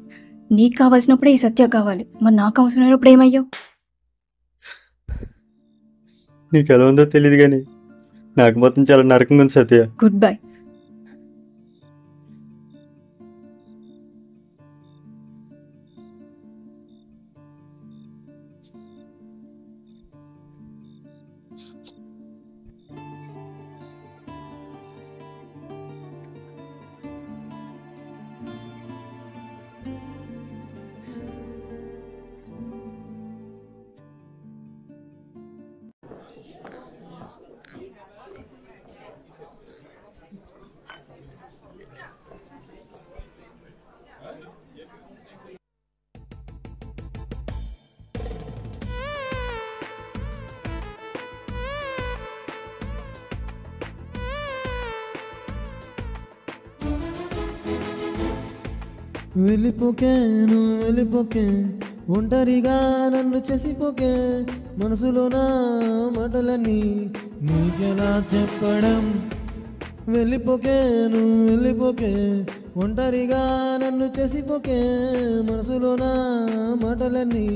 నీకు కావాల్సినప్పుడే ఈ సత్య కావాలి, మరి నాకు అవసరమైనప్పుడు ఏమయ్యావు? నీకు ఎలా ఉందో తెలియదు, కానీ నాకు మొత్తం చాలా నరకంగా ఉంది సత్య. Good bye. వెళ్ళిపోకే, నువ్వు వెళ్ళిపోకే, ఒంటరిగా నన్ను చేసిపోకే, మనసులో నా మాటలన్నీ నీకెలా చెప్పడం. వెళ్ళిపోకే, నువ్వు వెళ్ళిపోకే, ఒంటరిగా నన్ను చేసిపోకే, మనసులో నా మాటలన్నీ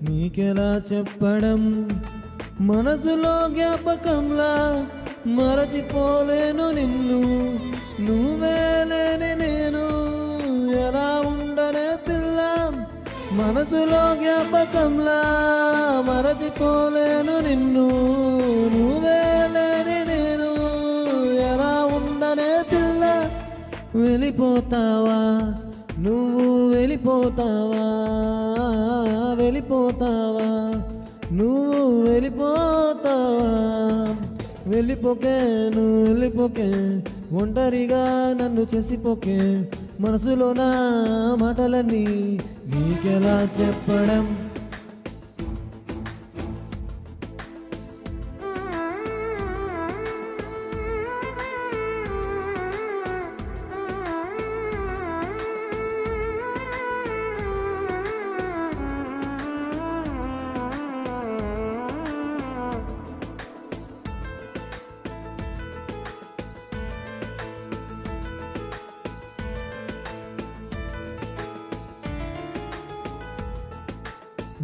నీకెలా చెప్పడం. మనసులో జ్ఞాపకంలా మరచిపోలేను నిన్ను, నువ్వే లేని నేను ఎలా ఉండనే పిల్ల. మనసులో జ్ఞాపకంలా మరచిపోలేను నిన్ను, నువ్వే లేని నేను ఎలా వెళ్ళిపోతావా నువ్వు వెళ్ళిపోతావా వెళ్ళిపోతావా నువ్వు వెళ్ళిపోతావా వెళ్ళిపోకే నువ్వు వెళ్ళిపోకే ఒంటరిగా నన్ను చేసిపోకే మనసులో నా మాటలన్నీ నీకెలా చెప్పడం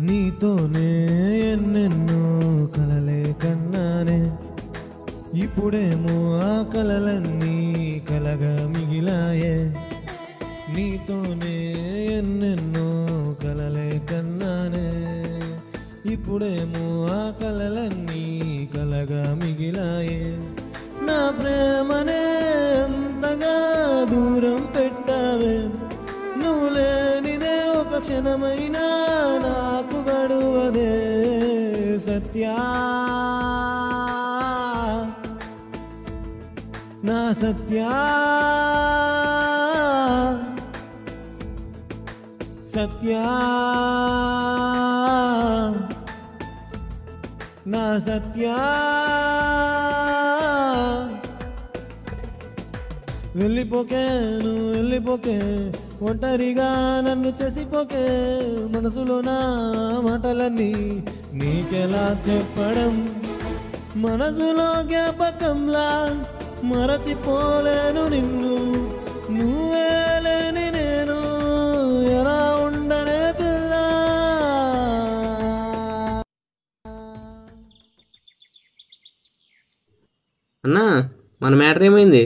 నీతోనే ఎన్నెన్నో కలలే కన్నానే ఇప్పుడేమో ఆ కలలన్నీ కలగా మిగిలాయే నీతోనే ఎన్నెన్నో కలలే కన్నానే ఇప్పుడేమో ఆ కలలన్నీ కలగా మిగిలాయే నా ప్రేమనే అంతగా దూరం పెట్టావే నువ్వు లేనిదే ఒక క్షణమైనా నాకు గడువదే సత్యా నా సత్యా సత్యా నా సత్యా వెళ్ళిపోకే నువ్వు వెళ్ళిపోకే ఒంటరిగా నన్ను చేసిపోకే మనసులో నా మాటలన్నీ నీకెలా చెప్పడం మనసులో జ్ఞాపకంలా మరచిపోలేను నిన్ను నువ్వే లేని నేను ఎలా ఉండనే పిల్ల అన్నా మన మ్యాటర్ ఏమైంది?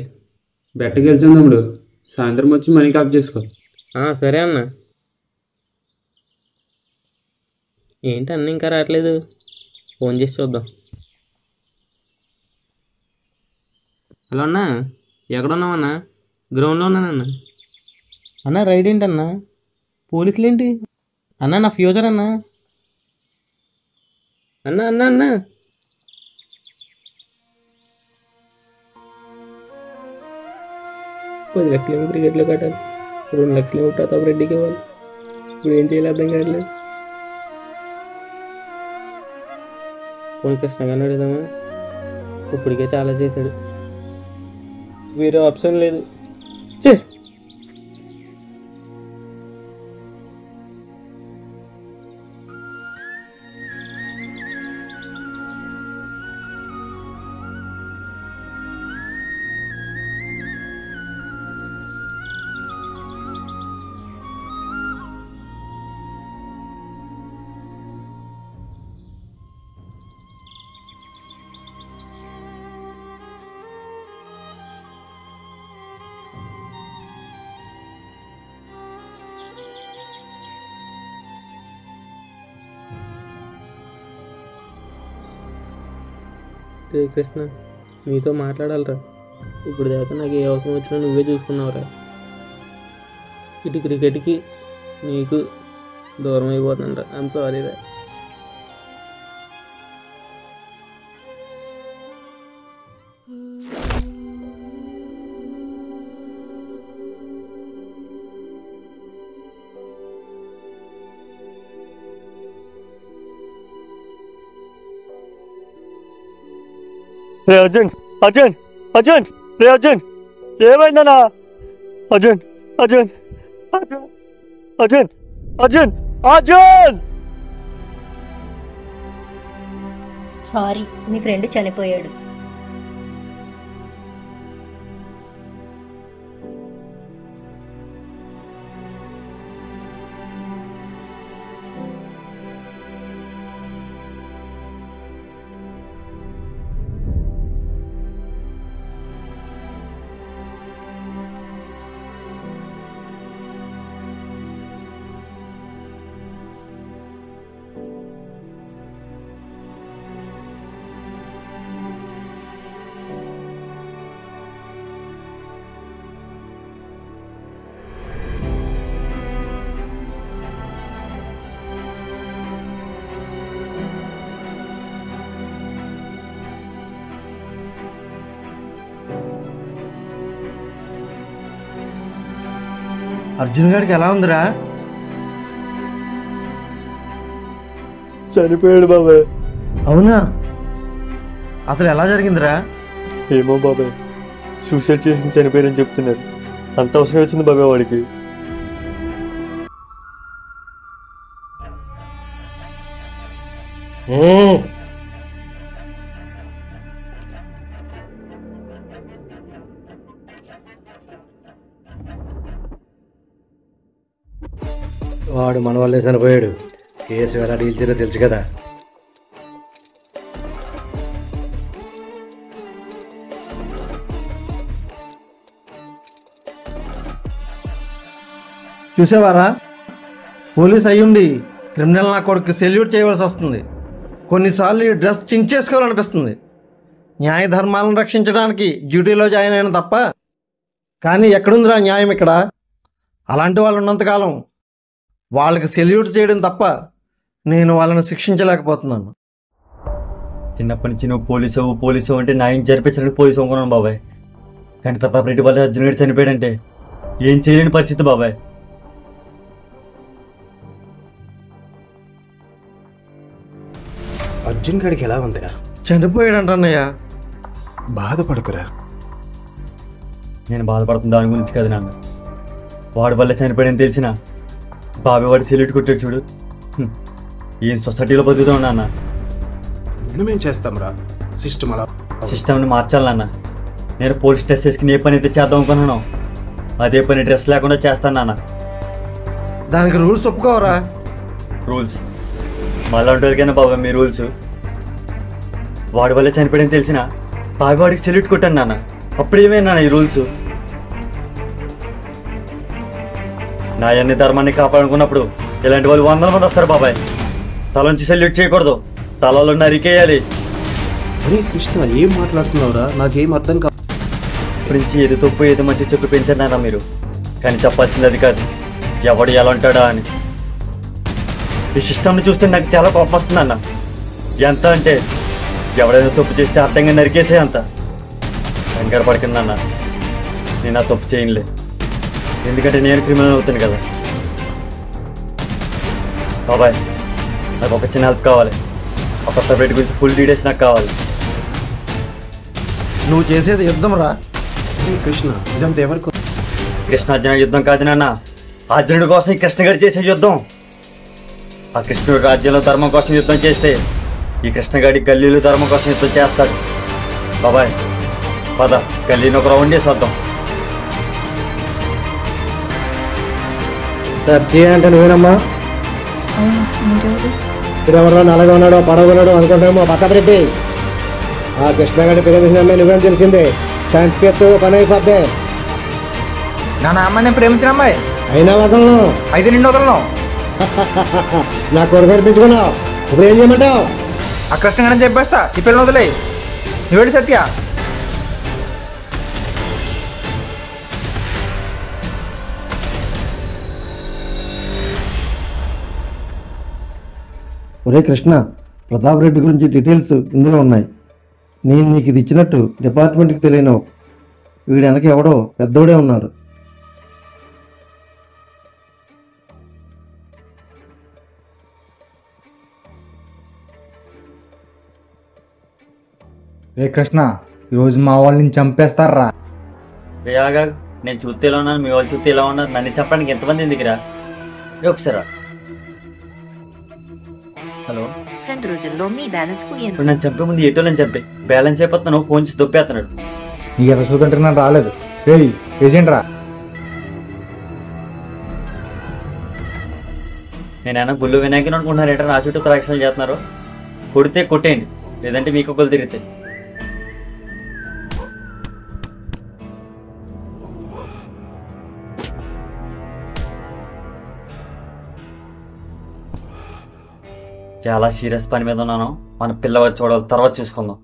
బెట్టకి వెళ్తాం తమ్ముడు, సాయంత్రం వచ్చి మనీ కలెక్ట్ చేసుకో. సరే అన్న. ఏంటి అన్న ఇంకా రావట్లేదు? ఫోన్ చేసి చూద్దాం. హలో అన్నా, ఎక్కడున్నావన్నా? గ్రౌండ్లో ఉన్నానన్నా. అన్న రైడ్ ఏంటన్నా? పోలీసులు ఏంటి అన్నా? నా ఫ్యూచర్ అన్నా. అన్నా అన్నా అన్నా 10 లక్షలేమో క్రికెట్లో కట్టాలి, 2 లక్షలేమో ప్రతాప్ రెడ్డికి ఇవ్వాలి. ఇప్పుడు ఏం చేయాలి అర్థం కావట్లేదు. పోనీ కృష్ణగారిని అడుగుదామా? ఇప్పటికే చాలా చేశాడు, వేరే ఆప్షన్ లేదు. చే రే కృష్ణ, నీతో మాట్లాడాలరా. ఇప్పుడు దాకా నాకు ఏ అవసరం వచ్చినా నువ్వే చూసుకున్నావురా. ఇటు క్రికెట్కి నీకు దూరం అయిపోతుందంట. ఐఎమ్ సారీ రా. రే అర్జున్, అర్జున్, అర్జున్, రే అర్జున్, ఏమైందన్నా? అర్జున్, అర్జున్, అర్జున్, అర్జున్, అర్జున్, అర్జున్! సారీ, మీ ఫ్రెండ్ చనిపోయాడు. అర్జున్ గారికి ఎలా ఉందిరా? చనిపోయాడు బాబాయ్. అవునా? అసలు ఎలా జరిగిందిరా? ఏమో బాబాయ్, సూసైడ్ చేసి చనిపోయారని చెప్తున్నారు. అంత అవసరం వచ్చింది బాబాయ్ వాడికి. వాడు మన వల్లే చనిపోయాడు. కేసు ఎలా డీల్ చేయాలో తెలుసు కదా. చూసేవారా? పోలీస్ అయ్యుండి క్రిమినల్ నా కొడుకు సెల్యూట్ చేయవలసి వస్తుంది. కొన్నిసార్లు ఈ డ్రెస్ చించేసుకోవాలనిపిస్తుంది. న్యాయ ధర్మాలను రక్షించడానికి డ్యూటీలో జాయిన్ అయిన తప్ప, కానీ ఎక్కడుందిరా న్యాయం ఇక్కడ? అలాంటి వాళ్ళు ఉన్నంతకాలం వాళ్ళకి సెల్యూట్ చేయడం తప్ప నేను వాళ్ళని శిక్షించలేకపోతున్నాను. చిన్నప్పటి నుంచి నువ్వు పోలీసు అంటే న్యాయం జరిపించడానికి పోలీసు అనుకున్నాను బాబాయ్. కానీ ప్రతాప్ రెడ్డి వల్ల అర్జున్ గారు చనిపోయాడంటే ఏం చేయలేని పరిస్థితి బాబాయ్. అర్జున్ గడికి ఎలా ఉందిరా? చనిపోయాడంటన్నయ్య. బాధపడకురా. నేను బాధపడుతున్న దాని గురించి కదా నాన్న. వాడి వల్ల చనిపోయాడని తెలిసిన బాబాయ్ వాడి సెల్యూట్ కొట్టాడు చూడు. ఏం సొసైటీలో బతుకుతాం నాన్న. మనమేం చేస్తాంరా? సిస్టమ్ని మార్చాలి నాన్న. నేను పోలీస్ టెస్ట్ చేసుకుని ఏ పని అయితే చేద్దాం అనుకున్నాను అదే పని డ్రెస్ లేకుండా చేస్తాను నాన్న. దానికి రూల్స్ ఒప్పుకోవరా? రూల్స్ మళ్ళీ ఉంటుందికైనా బాబాయ్ మీ రూల్స్. వాడి వల్ల చనిపోయాడని తెలిసిన బాబాయ్ వాడికి సెల్యూట్ కొట్టాను నాన్న. అప్పుడు ఏమైనా ఈ రూల్స్? న్యాయాన్ని ధర్మాన్ని కాపాడుకున్నప్పుడు ఇలాంటి వాళ్ళు 100 మంది వస్తారు బాబాయ్. తలంచి సెల్యూట్ చేయకూడదు, తలలో నరికేయాలి. కృష్ణ ఏం మాట్లాడుతున్నావురా? నాకేం అర్థం కాదు. నుంచి ఏది తప్పు ఏది మంచి చెప్పి పెంచారా మీరు, కానీ చెప్పాల్సింది అది కాదు ఎవడు ఎలా ఉంటాడా అని. ఈ సిస్టమ్ని చూస్తే నాకు చాలా కోపం వస్తుంది అన్న. ఎంత అంటే ఎవడైనా తప్పు చేస్తే అర్థంగా నరికేసే అంత. కంగారు పడుతుందన్న. నేను ఆ తప్పు చేయనులే, ఎందుకంటే నేను క్రిమినల్ అవుతాను కదా. బాబాయ్ నాకు ఒక చిన్న హెల్ప్ కావాలి. ఆ కొత్త బయట గురించి ఫుల్ డీటెయిల్స్ నాకు కావాలి. నువ్వు చేసేది యుద్ధం రా కృష్ణ. ఇదంతా ఎవరికి? కృష్ణార్జున యుద్ధం కాదు నాన్న. అర్జునుడి కోసం ఈ కృష్ణగారు చేసే యుద్ధం. ఆ కృష్ణుడు రాజ్యంలో ధర్మం కోసం యుద్ధం చేస్తే ఈ కృష్ణగాడి గల్లీలో ధర్మం కోసం యుద్ధం చేస్తాడు. బాబాయ్ పద, గల్లీని ఒక రౌండ్ చేసి వద్దాం. అంటే నువ్వేనమ్మా? ఇక్కడెవరో నల్లగా ఉన్నాడు, పడవ ఉన్నాడు అనుకుంటామో పక్కపెట్టి. ఆ కృష్ణగాడి ప్రేమించిన నువ్వేం తెలిసిందే. సంస్కృత్ పని అయిపోద్ది. నా అమ్మాయి నేను ప్రేమించిన అమ్మాయి అయినా వదలను. అయితే నిన్ను వదలను. నా కొడుకు అనిపించుకున్నావు. ఇప్పుడు ఏం చేయమంటావు? ఆ కృష్ణగాడని చెప్పేస్తా. ఈ పిల్లలు వదిలే. నువ్వేడు సత్య. ఒరే కృష్ణ, ప్రతాప్ రెడ్డి గురించి డీటెయిల్స్ ఇందులో ఉన్నాయి. నేను నీకు ఇది ఇచ్చినట్టు డిపార్ట్మెంట్కి తెలియనివ్వకు. వీడి వెనక ఎవడో పెద్దోడే ఉన్నాడు. రే కృష్ణ, ఈరోజు మా వాళ్ళని చంపేస్తారా? రేయాగా నేను చూస్తే ఎలా ఉన్నాను, మీ వాళ్ళు చూస్తే ఎలా ఉన్నారు, నన్ను చెప్పడానికి ఎంతమంది ఎందుకురా? ఒకసారి హలో. 2 రోజుల్లో మీ బ్యాలెన్స్ ఇప్పుడు నన్ను చంపే ముందు ఎటో నన్ను చంపే బ్యాలెన్స్ అయిపోతున్నాను. ఫోన్ చేసి దొప్పేస్తున్నాడు. నీకు ఎలా చూదంటే నాకు రాలేదు. రే ఏజెంట్ రా. నేనైనా గుళ్ళు వినాయకుని అనుకుంటున్నారు ఏంటో. నా చుట్టూ ప్రదక్షిణలు చేస్తున్నారు. కొడితే కొట్టేయండి, లేదంటే మీకు ఒకళ్ళు తిరుగుతాయి. చాలా సీరియస్ పని మీద ఉన్నాను. మన పిల్లవాడు చూడాలి, తర్వాత చూసుకుందాం.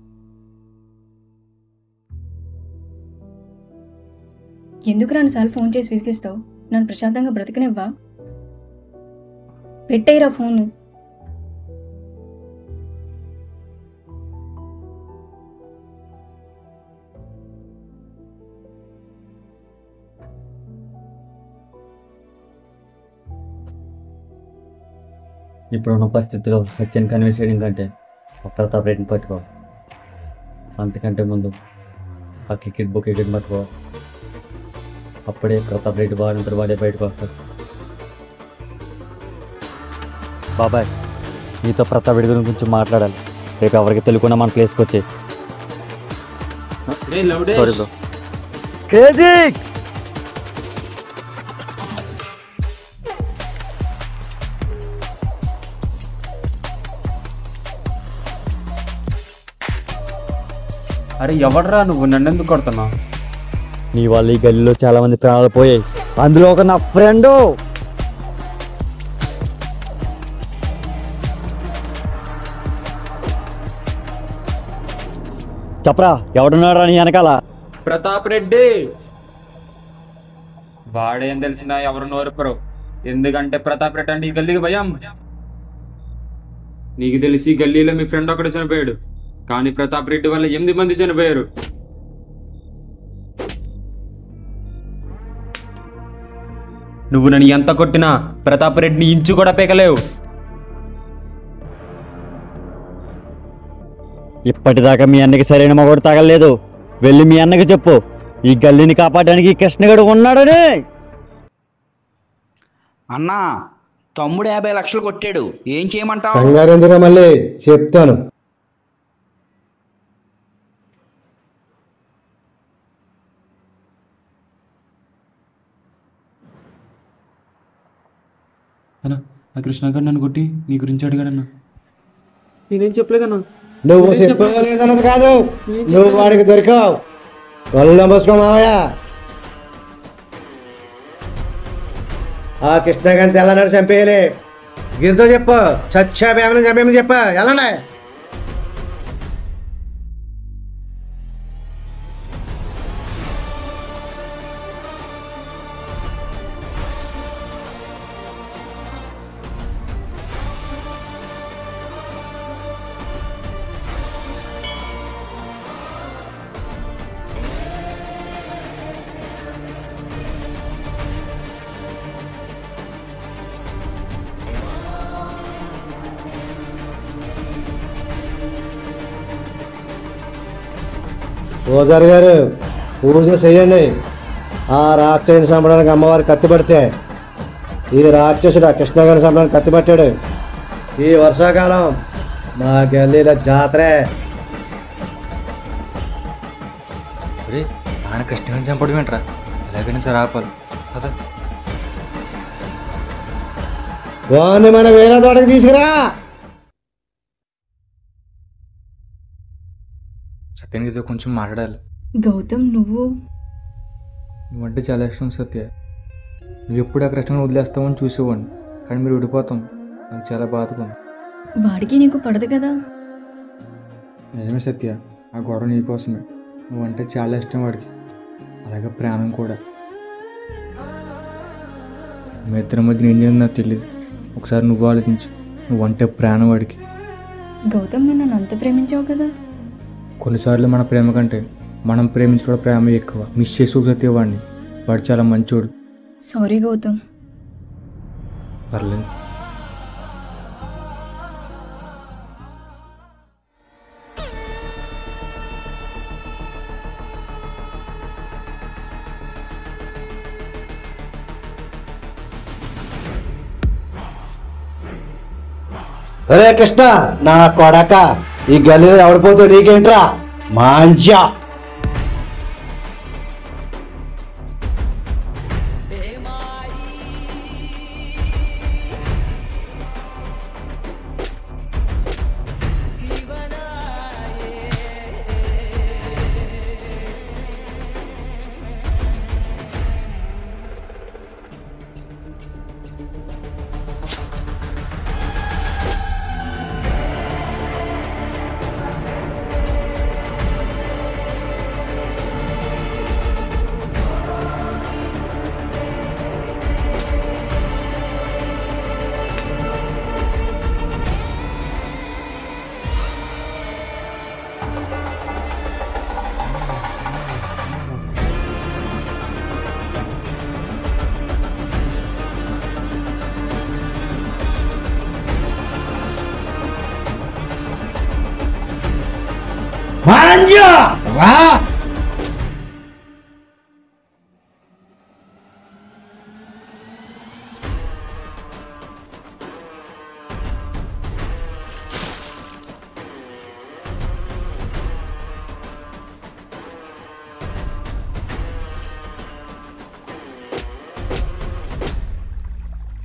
ఎందుకు 2 సార్లు ఫోన్ చేసి విసిగిస్తావు? నన్ను ప్రశాంతంగా బ్రతకనివ్వా? పెట్టేయరా ఫోను. ఇప్పుడున్న పరిస్థితిలో సత్యాన్ని కన్విన్స్ చేయడం కంటే ప్రతాప్ రెడ్డిని పట్టుకో. అంతకంటే ముందు ఆ క్రికెట్ పట్టుకో. అప్పుడే ప్రతాప్ రెడ్డి వాడంతా వాడే బయటకు వస్తాడు. బాబాయ్, నీతో ప్రతాప్ రెడ్డి గురించి మాట్లాడాలి. రేపు ఎవరికి తెలియకుండా మన ప్లేస్కి వచ్చే. Sorry bro. క్రేజీ అరే ఎవడరా నువ్వు, నన్ను ఎందుకు కొడుతున్నావు? నీ వాళ్ళు ఈ గల్లీలో చాలా మంది ప్రాణాలు పోయాయి, అందులో ఒక నా ఫ్రెండు. చెప్పరా, ఎవడున్నారా నీ వెనకాల? ప్రతాప్ రెడ్డి. వాడేం తెలిసినా ఎవరు నోరుపరు, ఎందుకంటే ప్రతాప్ రెడ్డి అంటే ఈ గల్లీకి భయం. నీకు తెలిసి ఈ గల్లీలో మీ ఫ్రెండ్ ఒకడు చనిపోయాడు, కానీ ప్రతాప్ రెడ్డి వల్ల 8 మంది చనిపోయారు. నువ్వు నన్ను ఎంత కొట్టినా ప్రతాప్ రెడ్డిని ఇంచు కూడా పీకలేవు. ఇప్పటిదాకా మీ అన్నకి సరైన మగోడు తగలేదు. వెళ్ళి మీ అన్నకి చెప్పు, ఈ గల్లీని కాపాడడానికి కృష్ణగడు ఉన్నాడని. అన్నా, తమ్ముడు 50 లక్షలు కొట్టాడు, ఏం చేయమంటావు? కంగారు ఎందుకు మళ్ళీ చెప్తాను. అన్నా, ఆ కృష్ణ గారు నన్ను కొట్టి నీ గురించి అడిగాడన్నా. నేనేం చెప్పలేదన్నా. నువ్వు చెప్పలేదన్నది కాదు, నువ్వు వాడికి దొరికావు. కళ్ళు మూసుకో మావయ్య. ఆ కృష్ణగారిని తెల్లనాడు చంపేయాలి. గిరితో చెప్పు, చచ్చా బేమని చంపేమని చెప్పు. ఎలానే పూజారి గారు పూజ చేయండి. ఆ రాక్షసుని చంపడానికి అమ్మవారి కత్తి పడితే ఈ రాక్షసుడు ఆ కృష్ణగారిని చంపడానికి కత్తి పట్టాడు. ఈ వర్షాకాలం మా గల్లీలో జాతరే. ఆయన కృష్ణగారిని చంపడం ఏంట్రా? ఎలాగైనా సరే ఆపాలి కదా. వాడిని మనం వేరే తోటకి తీసుకురా. సత్యానికితో కొంచెం మాట్లాడాలి. గౌతమ్, నువ్వంటే చాలా ఇష్టం సత్య. నువ్వు ఎప్పుడు ఆ కృష్ణను వదిలేస్తామని చూసేవాడిని, కానీ మీరు విడిపోతాం. నాకు చాలా బాధగా ఉంది. వాడికి నీకు పడదు కదా. నిజమే సత్య, ఆ గొడవ నీకోసమే. నువ్వంటే చాలా ఇష్టం వాడికి, అలాగే ప్రాణం కూడా. మీ ఇద్దరి మధ్యన ఏం జరిగిందో నాకు తెలియదు. ఒకసారి నువ్వు ఆలోచించు. నువ్వంటే ప్రాణం వాడికి. గౌతమ్, నువ్వు నన్ను అంత ప్రేమించావు కదా. కొన్నిసార్లు మన ప్రేమ కంటే మనం ప్రేమించడం ప్రేమ ఎక్కువ. మిస్ చేసి సత్య వాడిని. వాడు చాలా మంచోడు. సారీ గౌతమ్. పర్లేదు. అరే కృష్ణ, నా కొడక, ఈ గల్లీలో ఎవడిపోతూ నీకేంట్రా మాంజా. రా.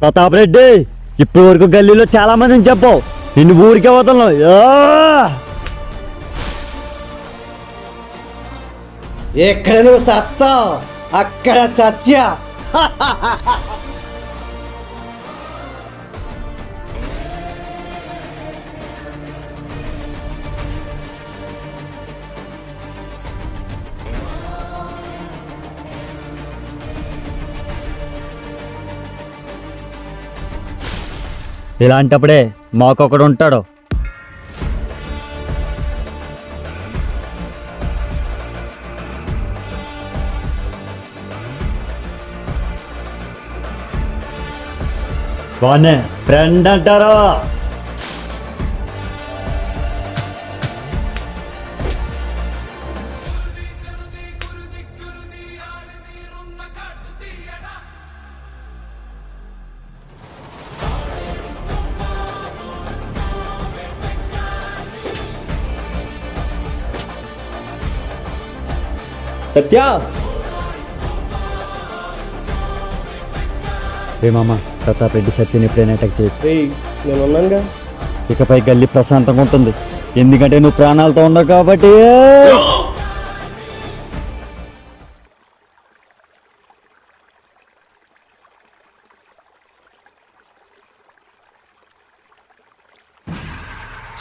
ప్రతాప్ రెడ్డి ఇప్పటి వరకు గల్లీలో చాలా మందిని చెప్పావు, నిన్ను ఊరికే వదలను. ఎక్కడ నువ్వు సత్తావు అక్కడ చచ్చా. ఇలాంటప్పుడే మాకొకడు ఉంటాడు. వాణ్ణే ఫ్రెండ్ అంటారా? సత్య మామ, ప్రతాప్ రెడ్డి సత్యని ఎప్పుడైనా అటాక్ చేయొచ్చు. నేనున్నానుగా. ఇకపై గల్లీ ప్రశాంతంగా ఉంటుంది, ఎందుకంటే నువ్వు ప్రాణాలతో ఉన్నావు కాబట్టి.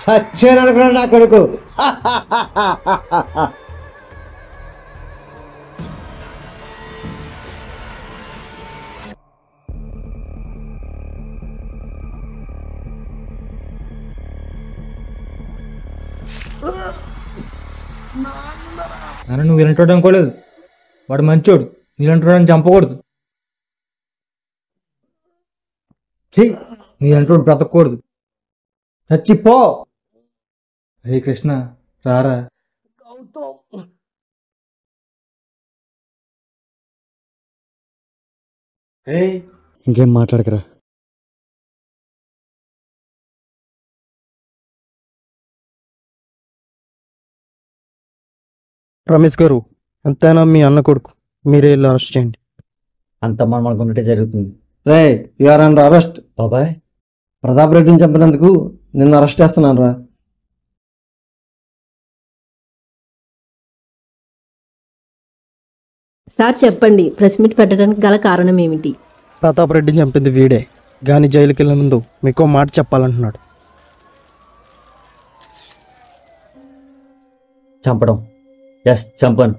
సచ్చాను అనుకున్నాడు నా కొడుకు. నాన్న నువ్వు ఇలాంటి అనుకోలేదు, వాడు మంచోడు, నీలంటోడని చంపకూడదు. నీలంటోడు బ్రతకూడదు, చచ్చిపో. హరే కృష్ణ రారా. ఇంకేం మాట్లాడకరా. రమేష్ గారు, ఎంతైనా మీ అన్న కొడుకు, మీరే వెళ్ళి అరెస్ట్ చేయండి. అంత మనం అనుకున్నట్టే జరుగుతుంది. రే యూఆర్ అండర్ అరెస్ట్. బాబాయ్, ప్రతాప్ రెడ్డిని చంపినందుకు నిన్ను అరెస్ట్ చేస్తున్నాను రా. సార్ చెప్పండి, ప్రెస్ మీట్ పెట్టడానికి గల కారణం ఏమిటి? ప్రతాప్ రెడ్డిని చంపింది వీడే, కానీ జైలుకి వెళ్ళే ముందు మీకో మాట చెప్పాలంటున్నాడు. చంపడం, ఎస్ చంపను.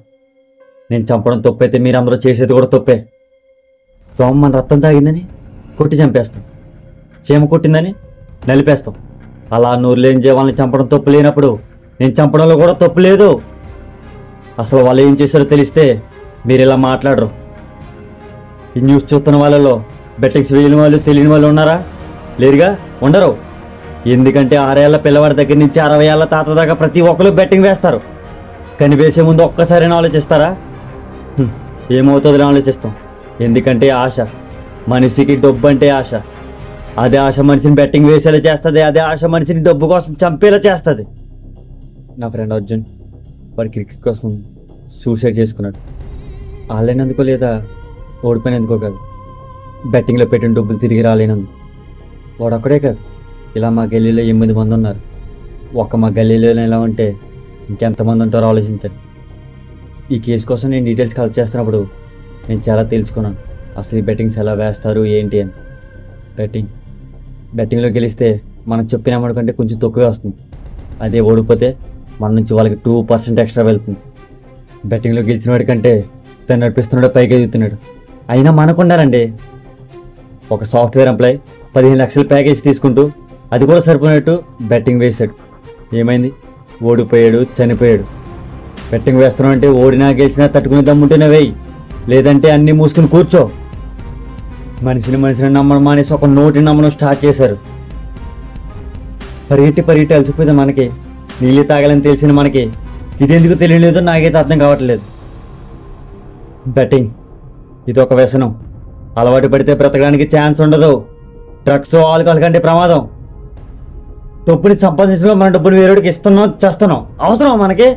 నేను చంపడం తప్పైతే మీరందరూ చేసేది కూడా తప్పే. దోమ మన రక్తం తాగిందని కొట్టి చంపేస్తాం, చీమ కొట్టిందని నలిపేస్తాం. అలా నోరు లేని జీవాలని చంపడం తప్పు లేనప్పుడు నేను చంపడంలో కూడా తప్పు లేదు. అసలు వాళ్ళు ఏం చేశారో తెలిస్తే మీరు ఇలా మాట్లాడరు. ఈ న్యూస్ చూస్తున్న వాళ్ళలో బెట్టింగ్స్ వేయని వాళ్ళు తెలియని వాళ్ళు ఉన్నారా? లేరుగా, ఉండరు. ఎందుకంటే 6 ఏళ్ల పిల్లవాడి దగ్గర నుంచి 60 ఏళ్ల తాత దాకా ప్రతి ఒక్కరు బెట్టింగ్ వేస్తారు. కానీ వేసే ముందు ఒక్కసారైనా ఆలోచిస్తారా? ఏమవుతుందని ఆలోచిస్తాం. ఎందుకంటే ఆశ, మనిషికి డబ్బు అంటే ఆశ. అదే ఆశ మనిషిని బెట్టింగ్ వేసేలా చేస్తుంది, అదే ఆశ మనిషిని డబ్బు కోసం చంపేలా చేస్తుంది. నా ఫ్రెండ్ అర్జున్ వాడు క్రికెట్ కోసం సూసైడ్ చేసుకున్నాడు. ఆడలేనందుకో లేదా ఓడిపోయినందుకో కాదు, బెట్టింగ్లో పెట్టిన డబ్బులు తిరిగి రాలేనందుకు. వాడు ఒక్కడే కాదు, ఇలా మా గల్లీలో 8 మంది ఉన్నారు. ఒక్క మా గల్లీలో ఎలా ఉంటే ఇంకెంతమంది ఉంటారో ఆలోచించండి. ఈ కేసు కోసం నేను డీటెయిల్స్ కలెక్ట్ చేస్తున్నప్పుడు నేను చాలా తెలుసుకున్నాను అసలు ఈ బెట్టింగ్స్ ఎలా వేస్తారు ఏంటి అని. బెట్టింగ్లో గెలిస్తే మనం చెప్పిన అమౌంట్ కంటే కొంచెం తక్కువే వస్తుంది. అదే ఓడిపోతే మన నుంచి వాళ్ళకి 2% ఎక్స్ట్రా వెళ్తుంది. బెట్టింగ్లో గెలిచిన వాడి కంటే తను నడిపిస్తున్నాడు, పైకి ఎదుగుతున్నాడు. అయినా మనకుండాలండి. ఒక సాఫ్ట్వేర్ ఎంప్లాయ్ 15 లక్షల ప్యాకేజ్ తీసుకుంటూ అది కూడా సరిపోయినట్టు బెట్టింగ్ వేశాడు. ఏమైంది? ఓడిపోయాడు, చనిపోయాడు. బెట్టింగ్ వేస్తున్నావు అంటే ఓడినా గెలిచినా తట్టుకునే దమ్ముంటేనే వేయి, లేదంటే అన్నీ మూసుకుని కూర్చో. మనిషిని నమ్మడం మానేసి ఒక నోటిని నమ్మడం స్టార్ట్ చేశారు. పరిగెట్టి అలసిపోయింది మనకి, నీళ్ళు తాగాలని తెలిసిన మనకి ఇది ఎందుకు తెలియలేదు నాకైతే అర్థం కావట్లేదు. బెట్టింగ్ ఇది ఒక వ్యసనం. అలవాటు పడితే బ్రతకడానికి ఛాన్స్ ఉండదు. డ్రగ్స్ ఆల్కహాల్ కంటే ప్రమాదం. డబ్బుని సంపాదించడం మన డబ్బుని వేరేడికి ఇస్తున్నాం చేస్తున్నాం అవసరం మనకి.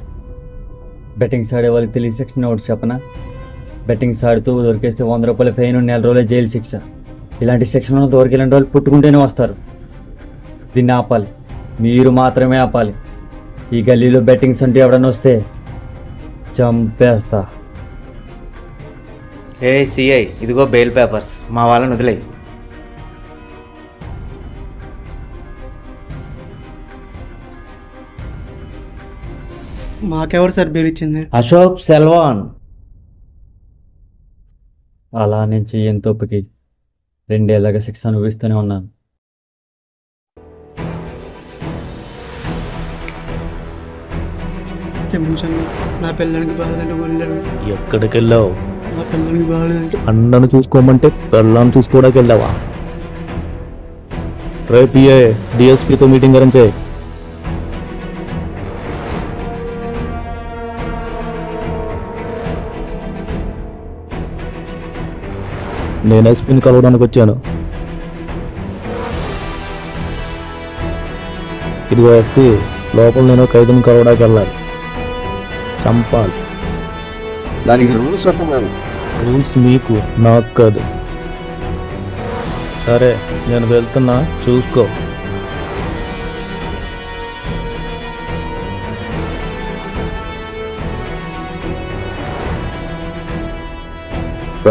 బెట్టింగ్స్ ఆడే వాళ్ళకి తెలియని సెక్షన్ ఒకటి చెప్పనా? బెట్టింగ్స్ ఆడుతూ దొరికేస్తే 100 రూపాయల ఫైన్, 4 రోజుల జైలు శిక్ష. ఇలాంటి సెక్షన్లో దొరికిలాంటి వాళ్ళు పుట్టుకుంటేనే వస్తారు. దీన్ని ఆపాలి, మీరు మాత్రమే ఆపాలి. ఈ గల్లీలో బెట్టింగ్స్ అంటూ ఎవడన్నా వస్తే చంపేస్తా. ఏ సిఐ, ఇదిగో బెయిల్ పేపర్స్, మా వాళ్ళని వదిలేయి. మాకెవరు సార్ బెయిల్ ఇచ్చింది? అశోక్ సెల్వాన్. అలా నేను చెయ్యని తప్పుకి 2 ఏళ్ళగా శిక్ష అనుభవిస్తూనే ఉన్నాను. క్షమించండి, నా పిల్లలకి బాగాలేదంటే ఊళ్ళాను. ఎక్కడికి వెళ్ళావు? నా పిల్లలకి బాగాలేదంటే అన్నను చూసుకోమంటే పెళ్ళాన్ని చూసుకోవడానికి వెళ్ళావా? రేపు డిఎస్పీతో మీటింగ్ అరేంజ్ చేయి. నేను ఎస్పీని కలవడానికి వచ్చాను. ఇదిగో ఎస్పీ, లోపల నేను ఖైదీని కలవడానికి వెళ్ళాలి. చంపాలి. దానికి రూల్స్ అంటున్నాను. రూల్స్ మీకు, నాకు కాదు. సరే నేను వెళ్తున్నా, చూసుకో.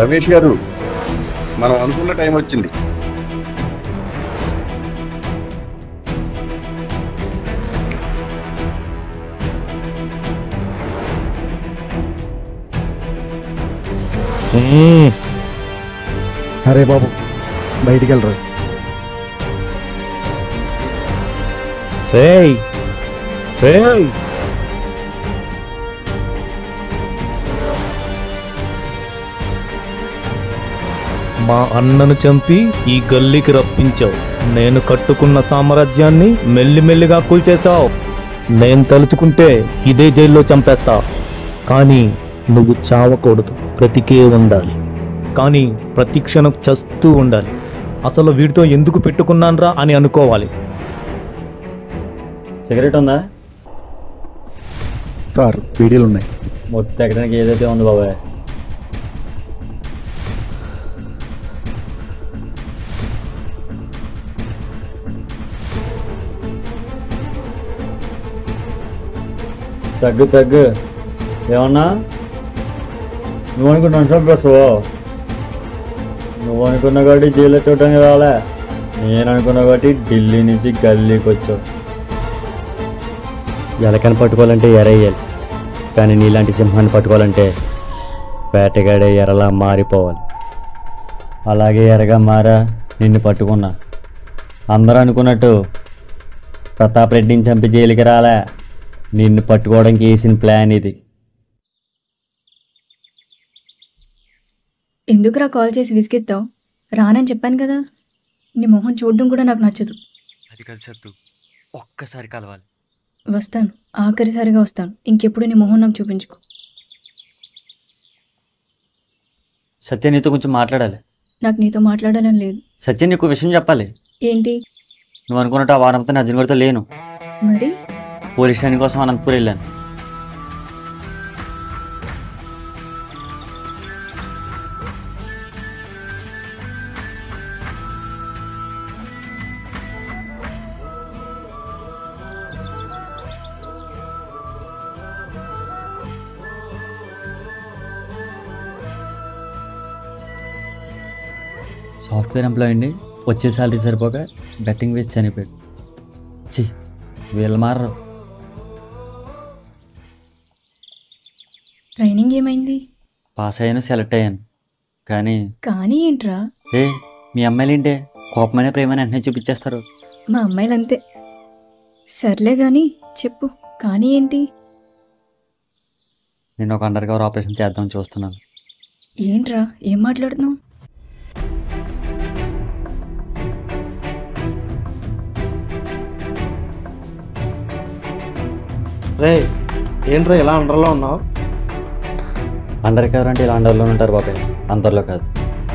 రమేష్ గారు, మనం అనుకున్న టైం వచ్చింది. అరే బాబు, బయటికి వెళ్ళరు. రేయ్ రేయ్, మా అన్నను చంపి ఈ గల్లీకి రప్పించావు. నేను కట్టుకున్న సామ్రాజ్యాన్ని మెల్లిమెల్లిగా కూల్చేశావు. నేను తలుచుకుంటే ఇదే జైల్లో చంపేస్తా. కానీ నువ్వు చావకూడదు, బ్రతికే ఉండాలి. కానీ ప్రతి క్షణం చస్తూ ఉండాలి. అసలు వీడితో ఎందుకు పెట్టుకున్నాన్రా అని అనుకోవాలి. సిగరెట్ ఉందా సార్? పీడీలు ఉన్నాయి. మొత్తం ఎక్కడానికి ఏదైతే ఉంది బాబాయ్. తగ్గు తగ్గు. ఏమన్నా నువ్వు అనుకున్నాను చంపేస్తావా? నువ్వు అనుకున్న కాబట్టి జైల్లో చూడటానికి రాలే. నేను అనుకున్న కాబట్టి ఢిల్లీ నుంచి గల్లీకి వచ్చావు. ఎలకని పట్టుకోవాలంటే ఎరయ్యాలి, కానీ నీలాంటి సింహాన్ని పట్టుకోవాలంటే వేటగాడే ఎరలా మారిపోవాలి. అలాగే ఎరగా మారా నిన్ను పట్టుకున్నా. అందరూ అనుకున్నట్టు ప్రతాప్ రెడ్డిని చంపి జైలుకి రాలే. నిన్ను పట్టుకోవడానికి వేసిన ప్లాన్ ఇది. ఎందుకురా కాల్ చేసి విసిగిస్తావు? రానని చెప్పాను కదా. నీ మొహం చూడడం కూడా నాకు నచ్చదు. అది కలిసి సత్తు, ఒక్కసారి కలవాలి. వస్తాను, ఆఖరిసారిగా వస్తాను. ఇంకెప్పుడు నీ మొహం నాకు చూపించుకో. సత్య, నీతో కొంచెం మాట్లాడాలి. నాకు నీతో మాట్లాడాలని లేదు. సత్య, నీకు విషయం చెప్పాలి. ఏంటి? నువ్వు అనుకున్నట్టు ఆ వారంతా నేను అర్జున్ గారితో లేను. మరి పోలీస్ స్టేషన్ కోసం అనంతపూర్ వెళ్ళాను. సాఫ్ట్వేర్ ఎంప్లాయీ అండి, వచ్చే సాలరీ సరిపోక బెట్టింగ్ వేసి చనిపోయాడు. చి, వీళ్ళు మారరు. ట్రైనింగ్ ఏమైంది? పాస్ అయ్యాను, సెలెక్ట్ అయ్యాను. కానీ ఏంట్రా? మీ అమ్మాయిలు ఏంటే కోపమైన ప్రేమని వెంటనే చూపించేస్తారు. మా అమ్మాయిలంతే. సర్లే కానీ చెప్పు, కానీ ఏంటి? నేను ఒక అండర్ కవర్ ఆపరేషన్ చేద్దాం చూస్తున్నాను. ఏంట్రా, ఏం మాట్లాడుతున్నావు? రే, ఏంట్రా ఇలా అండర్లో ఉన్నావు? అండర్ కవర్ అంటే ఇలా అండర్లో ఉంటారు బాబాయ్, అందరిలో కాదు.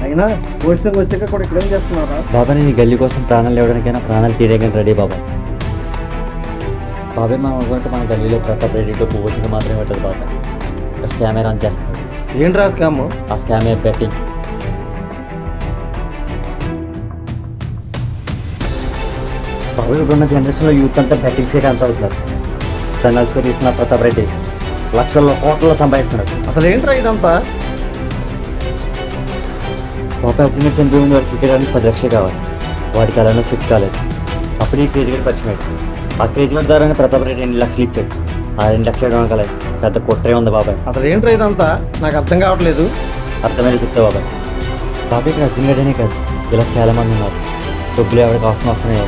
అయినా పోస్టింగ్ వచ్చాక కూడా ఇక్కడ ఏం చేస్తున్నారా? బాబాయ్ నేను ఈ గల్లీ కోసం ప్రాణాలు ఇవ్వడానికైనా ప్రాణాలు తీయడానికి రెడీ బాబాయ్. బాబాయ్ మనం అనుకుంటే మన గల్లీలో ప్రతాప్ రెడ్డితో పువ్వుకి మాత్రమే పెట్టదు బాబాయ్. ఒక స్కామే రన్ చేస్తాడు. ఏంట్రా స్కామ్? ఆ స్కామే బెట్టింగ్. బాబాయ్ ఇప్పుడున్న జనరేషన్లో యూత్ అంతా బెట్టింగ్ సైడ్ అంతా అవుతున్నారు. పెనల్స్గా తీసుకున్న ప్రతాప్ రెడ్డి లక్షల్లో కోట్లలో సంపాదిస్తున్నాడు. అసలు ఏంట్రా ఇదంతా? బాబాయ్ అర్జున్ చనిపోయి ముందు వాడికి క్రికెట్ ఆడడానికి 10 లక్షలు కావాలి. వాడికి అలానే సెట్ కాలేదు. అప్పుడు ఈ క్రేజ్ గడి పరిచయం. ఆ క్రేజ్ గడి ద్వారానే ప్రతాప్ రెడ్డి 2 లక్షలు ఇచ్చాడు. ఆ 2 లక్షలు ఇవ్వడం కల పెద్ద కుట్రే ఉంది బాబాయ్. అసలు ఏంట్రా ఇదంతా? నాకు అర్థం కావట్లేదు. అర్థమైనా చెప్తా బాబాయ్. బాబాయ్ ఇక్కడ అర్జున్ గడనే కాదు, ఇలా చాలామంది ఉన్నారు. డబ్బులు ఎవరికి అవసరం వస్తున్నాయో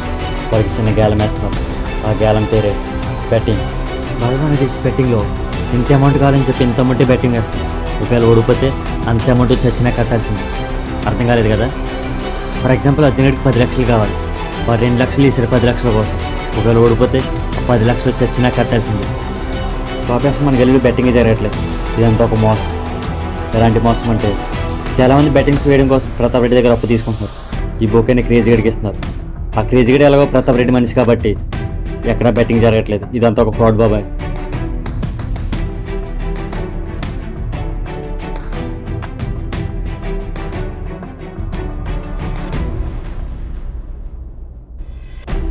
వాడికి చిన్న గేలం వేస్తున్నాం. ఆ గేలం పేరే బెట్టింగ్. బాబాయ్ మనకి తెలిసి బెట్టింగ్లో ఇంత అమౌంట్ కావాలని చెప్పి ఇంత అమౌంట్ బెట్టింగ్ వేస్తాం. ఒకవేళ ఓడిపోతే అంత అమౌంట్ చచ్చినా కట్టాల్సింది. అర్థం కాలేదు కదా? ఫర్ ఎగ్జాంపుల్ అర్జున్ గడికి 10 లక్షలు కావాలి. వాడు 2 లక్షలు ఇస్తారు 10 లక్షల కోసం. ఒకవేళ ఓడిపోతే 10 లక్షలు చచ్చినా కట్టాల్సింది. బాబాయ్ అసలు మన గల్లీలో బెట్టింగ్ జరగట్లేదు. ఇదంతా ఒక మోసం. ఎలాంటి మోసం అంటే చాలామంది బెట్టింగ్స్ వేయడం కోసం ప్రతాప్ రెడ్డి దగ్గర అప్పు తీసుకుంటున్నారు. ఈ బొకేని క్రేజ్ గడికి ఇస్తున్నారు. ఆ క్రేజ్ గడి ఎలాగో ప్రతాప్ రెడ్డి మనిషి కాబట్టి ఎక్కడా బెట్టింగ్ జరగట్లేదు. ఇదంతా ఒక ఫ్రాడ్ బాబాయ్.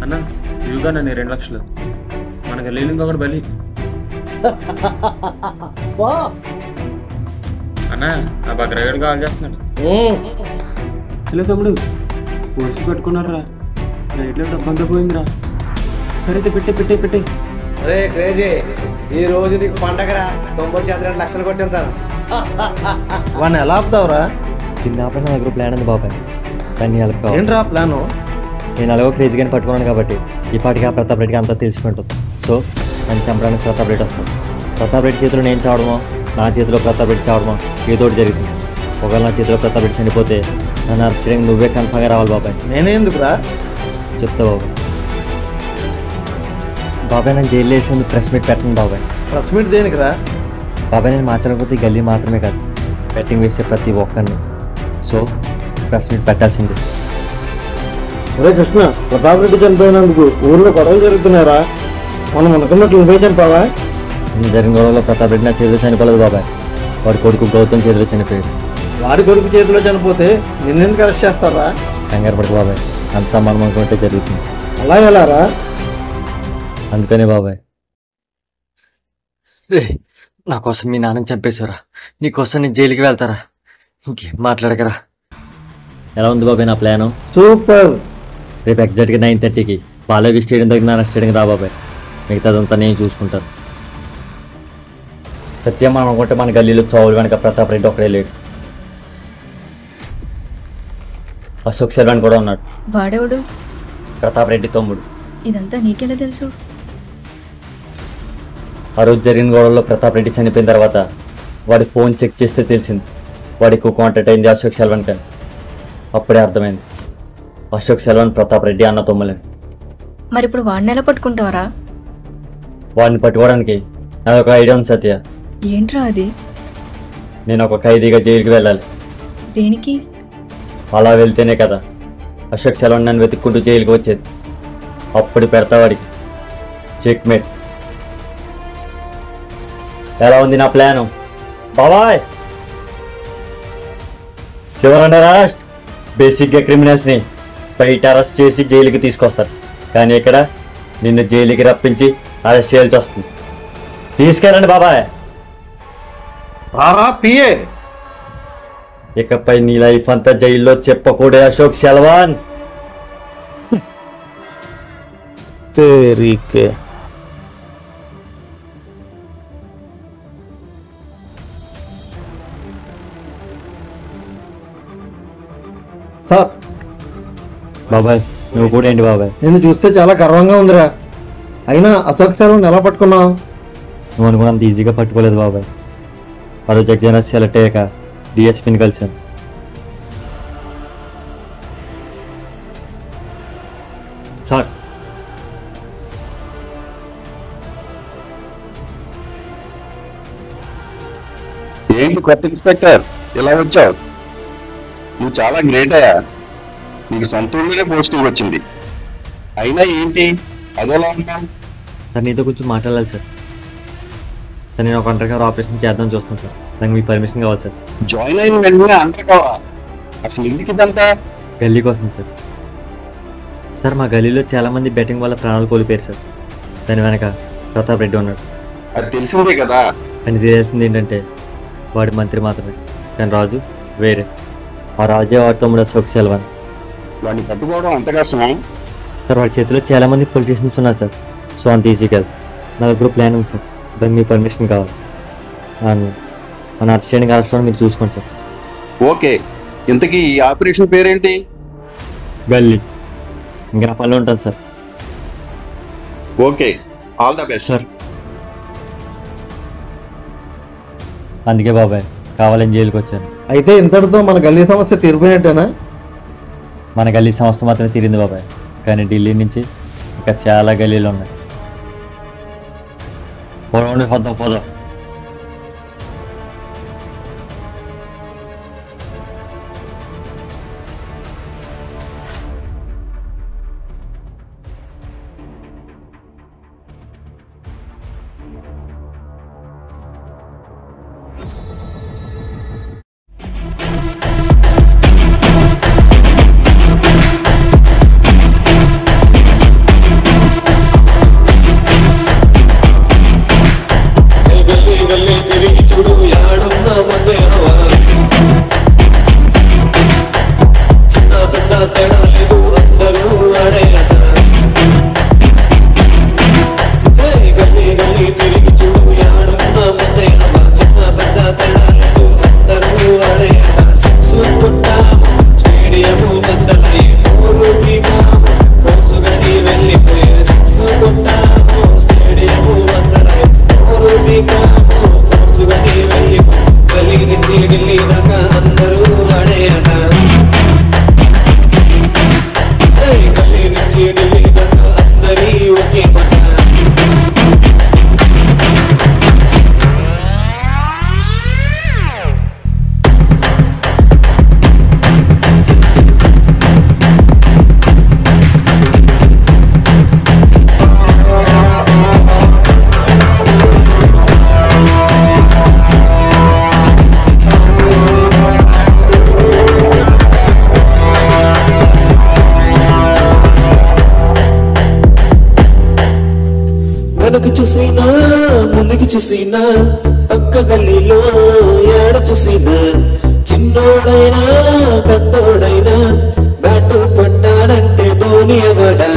అన్న ఇదిగా నన్ను 2 లక్షలు మనకి లేని ఇంకొకటి బలి. అన్న ఆ బక్రగడు కాల్ చేస్తున్నాడు. హలో తమ్ముడు, పోలీసులు పట్టుకున్నారా? రైట్లో డబ్బంతా పోయిందిరా. సరే అయితే పెట్టే. రే క్రేజీ, ఈ రోజు నీకు పండగరా. 92 లక్షలు కొట్టింతాను. వాడిని ఎలా ఆపుతావురా? కింద ఆపైన నా దగ్గర ప్లాన్ ఉంది బాబాయ్. కానీ హెల్ప్ కావాలి. ఏంట్రా ప్లాను? నేను అలాగో క్రేజీగాని పట్టుకున్నాను కాబట్టి ఈ పాటికి ఆ ప్రతాప్ రెడ్డికి అంతా తెలిసిపోతుంది. సో నన్ను చంపడానికి ప్రతాప్ రెడ్డి వస్తాను. ప్రతాప్ రెడ్డి చేతిలో నేను చావడమో, నా చేతిలో ప్రతాప్ రెడ్డి చావడమో ఏదో ఒకటి జరుగుతుంది. ఒకవేళ నా చేతిలో ప్రతాప్ రెడ్డి చనిపోతే నన్ను అరెస్ట్ చేయడానికి నువ్వే కన్ఫర్మ్గా రావాలి బాబాయ్. నేనే ఎందుకురా? చెప్తా బాబాయ్. బాబాయ్ నేను జైల్లో వేసి ప్రెస్ మీట్ పెట్టండి బాబాయ్. ప్రెస్ మీట్ దేనికిరా? బాబాయ్ నేను మార్చకపోతే ఈ గల్లీ మాత్రమే కాదు, బెట్టింగ్ వేసే ప్రతి ఒక్కరిని. సో ప్రెస్ మీట్ పెట్టాల్సింది. ఒరే కృష్ణ, ప్రతాప్ రెడ్డి చనిపోయినందుకు ఊర్లో గొడవలు జరుగుతున్నారా? మనం అనుకున్నట్లు నువ్వే చనిపోవా? నిన్న జరిగిన గొడవలో ప్రతాప్ రెడ్డి నా చేతిలో చనిపోలేదు బాబాయ్. వాడి కొడుకు గౌతమ్ చేతిలో చనిపోయాడు. వాడి కొడుకు చేతిలో చనిపోతే నిన్నెందుకు అరెస్ట్ చేస్తారా? కంగారు పడకు బాబాయ్, అంతా మనం అనుకుంటే జరుగుతుంది. అలా ఎలారా? అందుకనే బాబాయ్. రే నా కోసం మీ నాన్నని చంపేశారా? నీకోసం నేను జైలుకి వెళ్తారా? ఇంకేం మాట్లాడకరా. ఎలా ఉంది బాబాయ్ నా ప్లాను? సూపర్. రేపు ఎగ్జాక్ట్గా 9:30కి బాలయోగి స్టేడియం దగ్గర నా స్టేడియం రా బాబాయ్. మిగతాదంతా నేను చూసుకుంటాను. సత్యం మనం అనుకుంటే మన గల్లీలో చావులు కనుక ప్రతాప్ రెడ్డి ఒకడే లేడు. అశోక్ సెల్వాన్ కూడా ఉన్నాడు. వాడేవాడు? ప్రతాప్ రెడ్డి తమ్ముడు. ఇదంతా నీకెలా తెలుసు? ఆ రోజు జరిగిన గొడవలో ప్రతాప్ రెడ్డి చనిపోయిన తర్వాత వాడి ఫోన్ చెక్ చేస్తే తెలిసింది వాడి ఎక్కువ కాంటాక్ట్ అయింది అశోక్ సెల్వన్ కానీ. అప్పుడే అర్థమైంది అశోక్ సెల్వన్ ప్రతాప్ రెడ్డి అన్న తమ్ములని. మరి ఇప్పుడు వాడిని ఎలా పట్టుకుంటావరా? వాడిని పట్టుకోవడానికి నాదొక ఐడియా ఉంది సత్య. ఏంట్రా అది? నేను ఒక ఖైదీగా జైలుకి వెళ్ళాలి. దేనికి? అలా వెళ్తేనే కదా అశోక్ సెల్వన్ నన్ను వెతుక్కుంటూ జైలుకి వచ్చేది. అప్పుడు పెడతా వాడికి చెక్ మేట్. ఎలా ఉంది నా ప్లాను బాబాయ్? ఎవరు అండర్ అరెస్ట్? బేసిక్గా క్రిమినల్స్ని బయట అరెస్ట్ చేసి జైలుకి తీసుకొస్తారు, కానీ ఇక్కడ నిన్ను జైలుకి రప్పించి అరెస్ట్ చేయాల్సి వస్తుంది. తీసుకెళ్ళండి బాబాయ్. రారా పిఏ. ఇకపై నీ లైఫ్ అంతా జైల్లో చెప్పకూడే అశోక్ సెల్వన్. సార్. బాబాయ్ నువ్వు కూడా ఏంటి బాబాయ్? నిన్ను చూస్తే చాలా గర్వంగా ఉందిరా. అయినా అశోక్ సెల్వన్ ఎలా పట్టుకున్నావు? నువ్వు అనుకున్నంత ఈజీగా పట్టుకోలేదు బాబాయ్. ఆ రోజు ఎగ్జామ్ సెలెక్ట్ అయ్యాక డిఎస్పీని కలిశాను. సార్ ఏంటి కొత్త ఇన్స్పెక్టర్ ఇలా వచ్చావు? నువ్వు చాలా గ్రేట్ అయ్యా. నీకు సొంత ఊళ్ళోనే పోస్టింగ్ వచ్చింది. అయినా ఏంటి అదోలా ఉన్నావు? సార్ నీతో కొంచెం మాట్లాడాలి సార్. సార్ నేను ఒక అండర్ కవర్ ఆపరేషన్ చేద్దాం చూస్తున్నాను సార్. దానికి మీ పర్మిషన్ కావాలి సార్. జాయిన్ అయిన వెంటనే అండర్ కవరా? అసలు ఎందుకు ఇదంతా? గల్లీ కోసం సార్. సార్ మా గల్లీలో చాలామంది బెట్టింగ్ వల్ల ప్రాణాలు కోల్పోయారు సార్. దాని వెనక ప్రతాప్ రెడ్డి ఉన్నాడు. అది తెలిసిందే కదా. అని తెలియాల్సింది ఏంటంటే వాడి మంత్రి మాత్రమే, కానీ రాజు వేరే. ఆ రాజే వాడి తమ్ముడు అశోక్ సెల్వన్. వాడిని పట్టుకోవడం అంత కష్టమా? సార్ వాడి చేతిలో చాలామంది పొలిటీషియన్స్ ఉన్నారు సార్. సో అంత ఈజీ కాదు. నా దగ్గర ప్లాన్ ఉంది సార్. దానికి మీ పర్మిషన్ కావాలి. మన అరెస్ట్ చేయడానికి అరెస్ట్ మీరు చూసుకోండి సార్. ఓకే, ఇంతకీ ఈ ఆపరేషన్ పేరేంటి? గల్లీ. ఇంకా నా పనిలో ఉంటాను sir. Okay, all the best sir. అందుకే బాబాయ్ కావాలని జైలుకి వచ్చాను. అయితే ఇంతటితో మన గల్లీ సమస్య తీరిపోయినట్టేనా? మన గల్లీ సమస్య మాత్రమే తీరింది బాబాయ్, కానీ ఢిల్లీ నుంచి ఇంకా చాలా గల్లీలు ఉన్నాయి. పోదాం. వెనక చూసినా ముందుకు చూసినా పక్క గల్లీలో ఏడ చూసినా చిన్నోడైనా పెద్దోడైనా బ్యాటు పట్టాడంటే ధోని ఎవడా